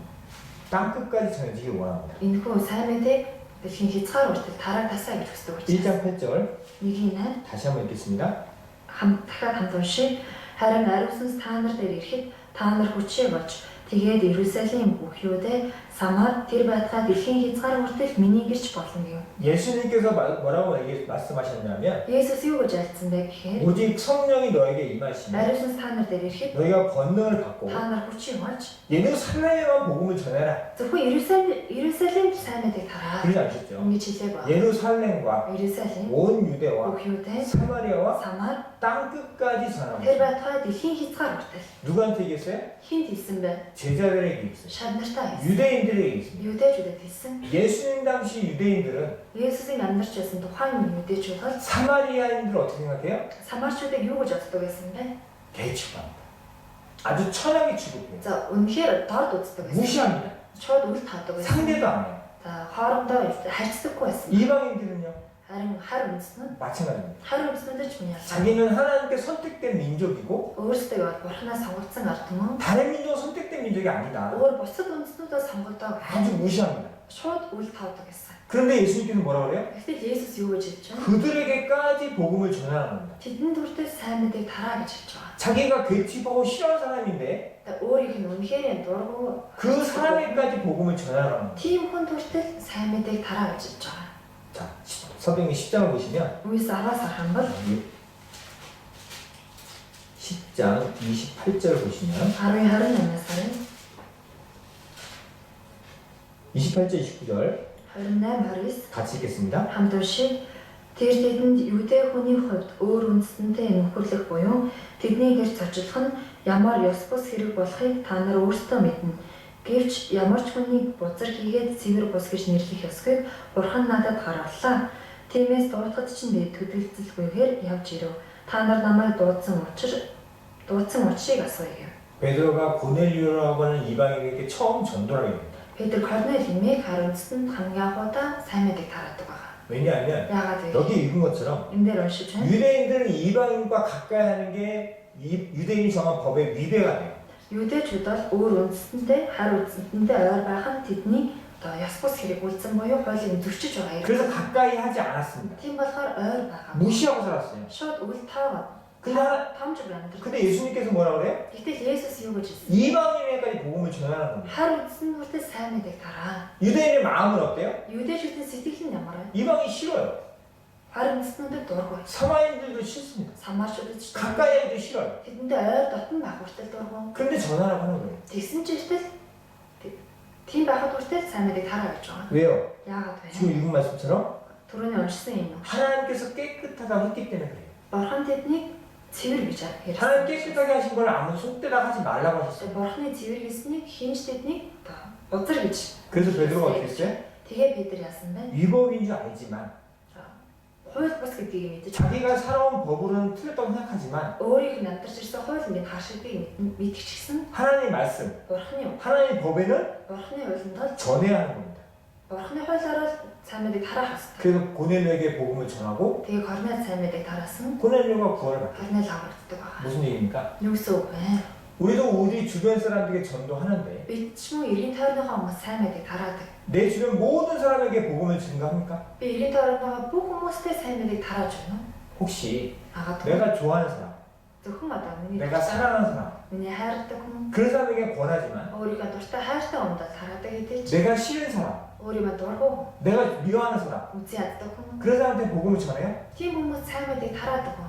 땅 끝까지 전해지길 원합니다. энэхүү сайн мэдээг дэлхийн хязгаар хүртэл тараатасаа гэж хүсдэг учраас. 1장 8절 1-ийн 8 다시 한번 읽겠습니다. дахиад хамт уншия. Харин ариун сүнс та нар дээр ирэхэд та нар хүчийг олж тэгээд Иерусалим бүх Юудэ Самар тэр байтугай дэлхийн хязгаар хүртэл миний гэрч болно гэв. 예수님께서 뭐라고 말씀하셨냐면 Есүс юу гэж альцсан бэ гэхээр 오직 성령이 너에게 임하시면 ариун сүнс та нар дээр ирэхэд 너희가 권능을 받고 та нар хүчийг олж 예루살렘에만 복음을 전해라. зөвхөн Иерусалим сайн мэдээг тараа. 그러지 않으셨죠? Ингэж хэлээг ба. 예루살렘과 Иерусалим 온 유대와 бүх Юудэ 사마리아와 Самар 땅 끝까지 тэр 전하라. байтугай дэлхийн хязгаар хүртэл 누구한테 얘기했어요? хинт хэлсэн бэ? 제자들에게 얘기했어요. Шав нартай хэлсэн. 유대인들에게 얘기했습니다. Юудэчүүдэд хэлсэн. 예수님 당시 유대인들은 Есүсийн амьдарч байсан тухайн юудэчүүд бол 사마리아인들을 어떻게 생각해요? самарчуудыг юу гэж боддог байсан бэ? 개취합니다. 아주 천하게 취급해요. За үнэхээр дорд үздэг байсан. 무시합니다. Шууд үл таадаг байсан. 상대도 안 해요. За хоорондоо харьцдаггүй байсан. 이방인들은요 Харин хар үндэснүүд 마찬가지입니다. хар үндэснүүд ч мөн ялгаа. 자기는 하나님께 선택된 민족이고 Өөрсдөө бол бурхнаас сонгогдсон ард түмэн 다른 민족은 선택된 민족이 아니다. өөр бусад үндэснүүдээ сонгогдоод 아주 무시합니다. шууд үл таадаг гэсэн. 그런데 예수님께서 뭐라고 그래요? Гэхдээ Есүс юу гэж хэлж байна? 그들에게까지 복음을 전하는 겁니다. Тэдэнд хүртэл сайн мэдээг тараа гэж хэлж байгаа. 자기가 괴치하고 싫어하는 사람인데 Өөрийнх нь үнэхээр дургу 그 사람에게까지 복음을 전하라는 겁니다. тийм хүн хүртэл сайн мэдээг тараа гэж хэлж байгаа. 자, 서빙이 10장을 보시면 Үгүйс 10-аас харах юм бол 10장 28절 보시면 10-28-аас харна. 28절 29절 28-29 같이 읽겠습니다. хамт уншия. Тэр тэдэнд юудэ хүний хувьд өөр үндэстэнтэй нөхөрлөх буюу тэдний гэр цочлох нь ямар ёс бус хэрэг болохыг та нар өөрсдөө мэднэ. Гэвч ямар ч хүнийг бузар хийгээд цэвэр бус гэж нэрлэх ёсгүй Бурхан надад харууллаа. Тиймээс дуудахад чинь би төдөлцөлгүйгээр явж ирэв. Та нар намайг дуудсан учрыг асууя. 베드로가 고넬료라고 하는 이방인에게 처음 전도를 합니다. Петр Корнелимыг хариуцсан хамгийн анхудаа сайн мэдээ тараадаг байгаа. 왜냐하면 Яагаад вэ? 여기 읽은 것처럼 Энэ дээр уншиж байна. 유대인들은 이방인과 가까이 하는 게 유대인이 정한 법의 위배가 돼요. Юудэчүүд бол өөр үндэстэнтэй харь үндэстэнтэй ойр байх нь тэдний одоо ёс бус хэрэг үйлцэн буюу хуулийн зөрчиж байгаа юм. 그래서 가까이 하지 않았습니다. Тийм болохоор ойр байгаа. 무시하고 살았어요. Шууд үл таагаад 그러나 таамжиг амьдрал. 근데 예수님께서 뭐라 그래요? Гэтэл Есүс юу гэж хэлсэн? 이방인에게까지 복음을 전하는 겁니다. Харь үндэстэн хүртэл сайн мэдээг тараа. 유대인의 마음은 어때요? Юудэчүүдийн сэтгэл нь ямар вэ? 이방이 싫어요. Харь үндэстнүүдэд дургүй. 사마인들도 싫습니다. Самарчуудад ч 가까이 하기도 싫어요. тэдэндээ ойр дотн байх хүртэл дургүй. 근데 전하라고 하는 거예요. Тэгсэн ч ихтэл тийм байхад хүртэл сайн мэдээг тараа гэж байгаа. 왜요? Яагаад вэ? 지금 읽은 말씀처럼 Түрүүний уншсан юм уу? 하나님께서 깨끗하다고 했기 때문에 그래요. Бурхан тэднийг цэвэр гэж 하나님 ярьсан. 깨끗하게 하신 걸 아무 속되다 하지 말라고 하셨어요. Бурханы цэвэр хийснийг хинж тэднийг одоо узар гэж. 그래서 베드로가 어떻게 했어요? Тэгээ Петр яасан бэ? 위법인 줄 알지만 Хууль бус гэдгийг мэдэж 자기가 살아온 법으로는 틀렸다고 생각하지만 өөрийнх нь амьдарч ирсэн хууль мэд харшигдгийг мэдчих гэсэн 하나님의 말씀, Бурханы 하나님의 법에는 Бурханы хуулинд бол 전해야 하는 겁니다. Бурханы хуулиараа сайн мэдээг тараах хэрэгтэй. 그래서 고넬료에게 복음을 전하고 Тэгээ Корнел сайн мэдээг тараасан 고넬료가 구원을 받게 Корнел аврагддаг байгаа. 무슨 얘기입니까? Юу гэсэн үг вэ? 우리도 우리 주변 사람들에게 전도하는데 Бид ч мөн 90 тойрныхоо хүмүүс сайн мэдээг тараадаг. 내 주변 모든 사람에게 복음을 증가합니까? Би 90 тойрныхоо бүх хүмүүстэй сайн мэдээг тарааж байна уу? 혹시 Агаад 내가 좋아하는 사람, зөвхөн одоо миний 내가 사랑하는 사람 миний хайртай хүн 그런 사람에게 권하지만 өөрийгөө дуртай хайртай хүнд тараадаг гэдэг чинь 내가 싫은 사람, өөрийгөө дургу 내가 미워하는 사람 үзий яддаг хүн 그런 사람한테 복음을 전해요? тийм хүмүүс сайн мэдээг тараадаг хүн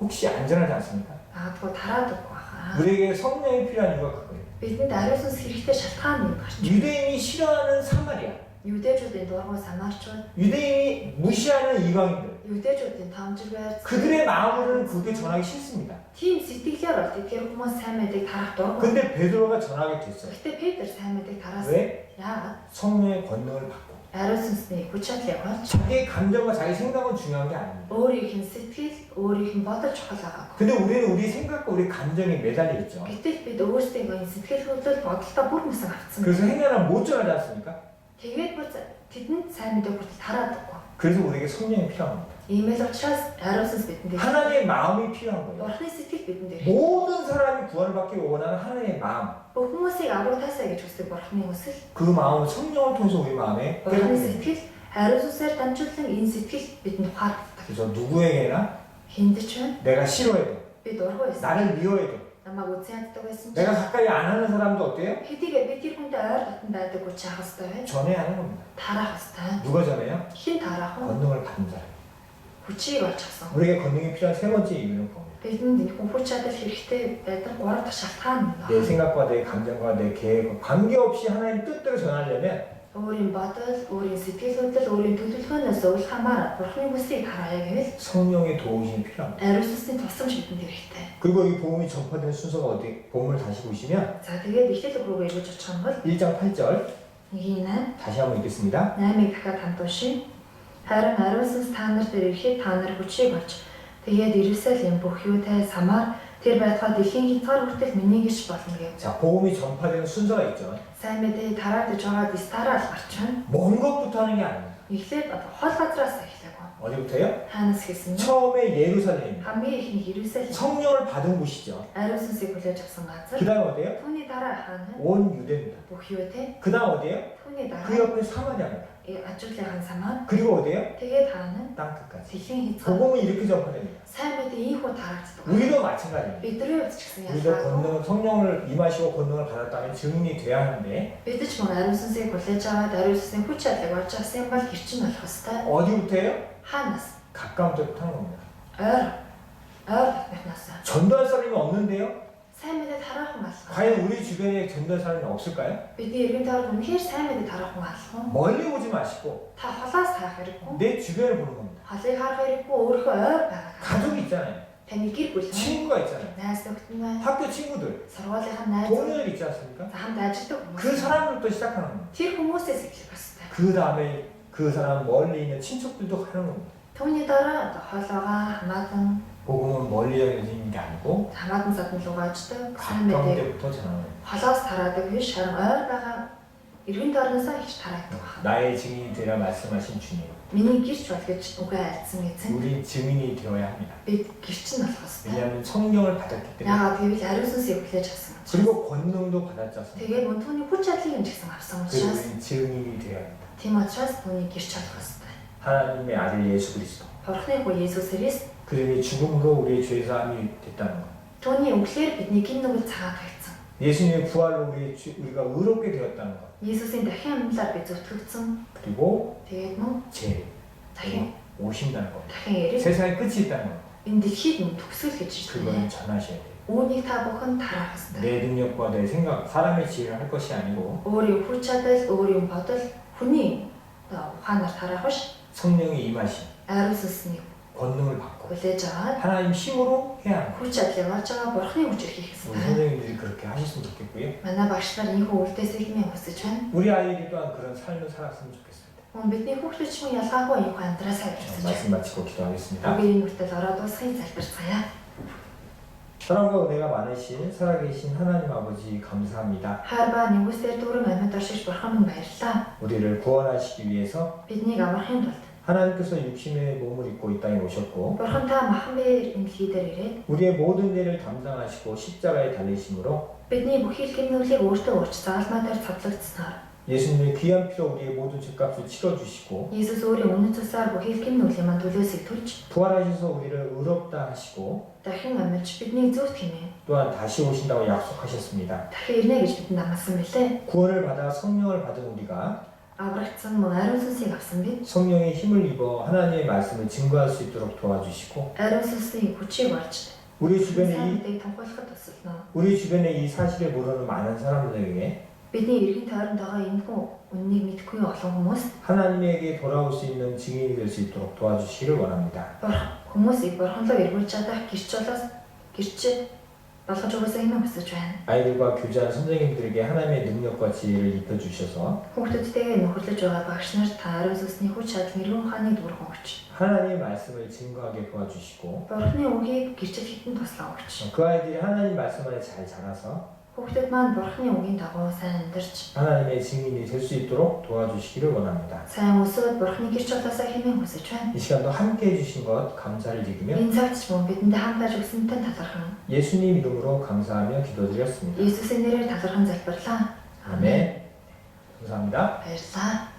혹시 안전하지 않습니까? Аадгүй тараадаг баха. 우리에게 성령이 필요한 이유가 그거예요. Бидэнд ариун сүнс хэрэгтэй шалтгаан юм гарч. 유대인이 싫어하는 사마리아, Юудэчүүдийн дургуй самарчууд, 유대인이 무시하는 이방인들 юудэчүүдийн таамжиг байр. 그들의 마음으로는 그게 전하기 싫습니다. Тийм сэтгэлээр бол тэдгээр хүмүүс сайн мэдээг тараах дургуй. 근데 베드로가 전하게 됐어요. Гэхдээ Петр сайн мэдээг тараасан. 왜? Яагаад? 성령의 권능을 받고 Ариун сүнсний хүч чадлыг олж 자기의 감정과 자기 생각은 중요한 게 아닙니다. өөрийнх нь сэтгэл, өөрийнх нь бодол чухал байгаа. 근데 우리는 우리 생각과 우리 감정에 매달려 있죠. Гэтэл бид өөрсдийнхөө сэтгэл хөдлөл бодолтой бүр мөсөн авцсан. 그래서 행여나 못 전하지 않습니까? Тэгээд бүр тэдэнд сайн мэдээг хүртэл тараадаггүй. 그래서 우리에게 성령이 필요한 겁니다. Иймээс учраас ариун сүнс бидэнд 하나님의 마음이 필요한 거예요. Бурхны сэтгэл бидэнд ирэх. 모든 사람이 구원을 받기 원하는 하나님의 마음, Бүх хүмүүсийг аврагтаасаа гэж хүсдэг Бурхны хүсэл. 그 마음을 성령을 통해서 우리 마음에 Бурхны 깨닫게 됩니다. сэтгэл ариун сүнсээр дамжуулан энэ сэтгэл бидэнд ухаардаг. 그래서 누구에게나 Хиндэж байна. 내가 싫어해도 Би дургүй байсан. 나를 미워해도 Намайг үзэн яддаг байсан. 내가 가까이 안 하는 사람도 어때요? Хэдийгээр би тэр хүнтэй ойр дотн байдаггүй ч яах ёстой вэ? 전해야 하는 겁니다. Тараах ёстой. 누가 전해요? Хин тараах вэ? 권능을 받은 사람. Хүчийг олчихсон. 우리에게 권능이 필요한 세 번째 이유는 겁니다. Бидэнд энэ хүн хүч чадал хэрэгтэй байдаг гурав дахь шалтгаан юм 내 байна. 생각과 내 감정과 내 계획과 관계없이 하나님 뜻대로 전하려면 Өөрийн бодол, өөрийн сэтгэл хөдлөл, өөрийн төлөвлөгөөнөөс үл хамааран Бурхны хүслийг тараая гэвэл 성령의 도우심이 필요합니다. ариун сүнсний тусламж бидэнд хэрэгтэй. 그리고 이 복음이 전파되는 순서가 어디 복음을 다시 보시면 За тэгээд ихтэй рүүгээ эргэж очих юм бол 1장 8절 1:8 다시 한번 읽겠습니다. 8-ыг дахиад хамт уншия. Харин ариун сүнс та нар дээр ирэхэд та нар хүчийг олж тэгээд Иерусалим бүх юутай самар тэр байтугай дэлхийн хязгаар хүртэл миний гиш болно гэв. 자, 복음이 전파되는 순서가 있죠. Сайн мэдээ тараадж байгаа дистараа гарч байна. 먼 것부터 하는 게 아닙니다. Эхлээд хол газраас эхлэв. 어디부터요? Хаанаас эхэлсэн бэ? 처음에 예루살렘입니다. Хамгийн ихний Иерусалим. 성령을 받은 곳이죠. 아리ун сүнсийг хүлээж авсан газар. 그 다음 어디예요? Түүний дараа хаана? 온 유대입니다. Бүх юутэй? 그 다음 어디예요? Түүний 그 дараа 옆에 사마리아입니다. ачуулын самаа. 그리고 어디예요? Тэгээд хаана? 땅 끝까지. Дэлхийн хязгаар. 복음은 이렇게 전파됩니다. сайн мэдээ ийхүү тараагддаг. 우리도 마찬가지입니다. Бидний хувьд ч гэсэн 우리도 ялгаагүй. 권능을 성령을 임하시고 권능을 받았다면 증인이 돼야 하는데 Бид ч мөн ариун сүнсийг хүлээж аваад ариун сүнсийн хүч чадлыг олж авсан юм бол хэрчин болох ёстой. 어디부터예요? Хаанаас? 가까운 데부터 하는 겁니다. ойр татнаас. 전도할 사람이 없는데요? сайн мэдээ тараах хүн алах. 과연 우리 주변에 전도할 사람이 없을까요? Бидний эргэн тойрон үнэхээр сайн мэдээ тараах хүн алах уу? 멀리 보지 마시고 Та холоос харах хэрэггүй. 내 주변을 보는 겁니다. Холыг харах хэрэггүй өөрийнхөө ойр байгаа. 가족이 있잖아요. Таны гэр бүл маань 친구가 있잖아요. найз нөхд маань 학교 친구들, сургуулийнхаа найз 동료들 있지 않습니까? за хамт ажилладаг 그 хүмүүс. 사람들부터 시작하는 겁니다. Тэр хүмүүсээс эхлэх ёстой. 그 다음에 그 사람 멀리 있는 친척들도 하는 겁니다. Түүний дараа хоолоогоо хамаатан 복음은 멀리 여겨지는 게 아니고 хамаатан задан лугааждаг сайн 가까운 мэдээ 데부터 전하는 거예요. холоос тараадаг биш харин ойр байгаа иргэн дорноосоо их тараадаг байна. 나의 증인이 되라 말씀하신 주님, Миний гэрч бол гэж үгүй айлцсан эзэн 우리 증인이 되어야 합니다. бид гэрч нь болох ёстой. 왜냐하면 성령을 받았기 때문에 Яагаад гэвэл ариун сүнсийг хүлээж авсан учраас. 그리고 권능도 받았지 않습니까? Тэгээд мөн түүний хүч чадлыг амжигсан авсан 그래서 учраас 우리 증인이 되어야 합니다. тийм учраас түүний гэрч болох ёстой. 하나님의 아들 예수 그리스도, Бурхны хүү Есүс Христ 그들의 죽음으로 우리의 죄 사함이 됐다는 것. түүний үглээр бидний гин нүгэл цагаат хайцсан. 예수님의 부활로 우리가 의롭게 되었다는 것. Есүсийн дахин амьдлаар бид зүтгэгдсэн. 그리고 Тэгээд мөн 제 дахин 오신다는 것. дахин ирэх 세상에 끝이 있다는 것. энэ дэлхийд нь төгсгөл гэж 그걸 байна. 전하셔야 돼요. Үүнийг та бүхэн тараах ёстой. 내 능력과 내 생각, 사람의 지혜를 할 것이 아니고 Өөрийн хүч чадал, өөрийн бодол, хүний ухаанаар тараах биш. 성령의 임하심, Ариун сүнсний 권능을 받고 хүлээж аваад 하나님 힘으로 해야 합니다. хүч чадлыг олж байгаа Бурхны хүчээр хийх 우리 ёстой. 선생님들이 그렇게 하셨으면 좋겠고요. Манай багш нар энэ хөвөлтөөс илмийн хүсэж байна. 우리 아이들이 또한 그런 삶을 살았으면 좋겠습니다. Мөн бидний хүүхдүүд ч мөн ялгаагүй энэ амьдраа сайн хүсэж байна. 말씀 마치고 기도하겠습니다. Үгээр энэ хүртэл ороод дуусахыг залбирцгаая. 사랑과 은혜가 많으신 살아계신 하나님 아버지 감사합니다. Хайр ба нэгүсээр дүүрэн амьд оршиж Бурхан минь баярлалаа. 우리를 구원하시기 위해서 Биднийг аврахын тулд 하나님께서 육신의 몸을 입고 이 땅에 오셨고 Бурхан та махан биеэр энэ дэлхий дээр ирээд 우리의 모든 죄를 담당하시고 십자가에 달리심으로 бидний бүхий л гэмнүүлийг өөртөө урьж заалмаа дээр цодлогдсноор 예수님의 귀한 피로 우리의 모든 죄값을 치러주시고 Иесус өөрийн үнэн цусаар бүхий л гэмнүүлийн маань төлөөсийг төлж 부활하셔서 우리를 의롭다 하시고 дахин амьж биднийг зөвт хийнэ. 또한 다시 오신다고 약속하셨습니다. Дахин ирнэ гэж бидэнд амласан билээ. 구원을 받아 성령을 받은 우리가 Аврагдсан мөн ариун сүнсийг авсан бид 성령의 힘을 입어 하나님의 말씀을 증거할 수 있도록 도와주시고 ариун сүнсний хүчийг олж 우리 주변에 사람들이 тунхаглахад тусална. 우리 주변에 이 사실을 모르는 많은 사람들에게 Бидний эргэн тойронд байгаа энэ хүн үннийг мэдгүй олон хүмүүс 하나님에게 돌아올 수 있는 증인이 될 수 있도록 도와주시기를 원합니다. хүмүүсийг бурханлоо эргүүлж чадах гэрч болгож өгөөсэй хэмээн хүсэж байна. 아이들과 교제하는 선생님들에게 하나님의 능력과 지혜를 입혀주셔서 Хүүхдүүдтэйгээ нөхөрлөж байгаа багш нар та ариун сүнсний хүч чадал нэрвэн ухааныг дүүргэн өгч. 하나님의 말씀을 증거하게 도와주시고 Бурхны үгийг гэрчлэхэд нь туслан өгч. 그 아이들이 하나님 말씀 안에 잘 자라서 Хүүхдүүд маань бурхны үгийн дагуу сайн амьдарч 하나님의 증인이 될 수 있도록 도와주시기를 원합니다. сайн өсөөд бурхны гэрч болоосаа хэмээн хүсэж байна. 이 시간도 함께 해주신 것 감사를 드리며 Энэ цагт ч мөн бидэнд хамтааж өгсөнтэй талархан 예수님 이름으로 감사하며 기도드렸습니다. Иесусийн нэрээр талархан залбирлаа. 아멘. 감사합니다. Баярлалаа.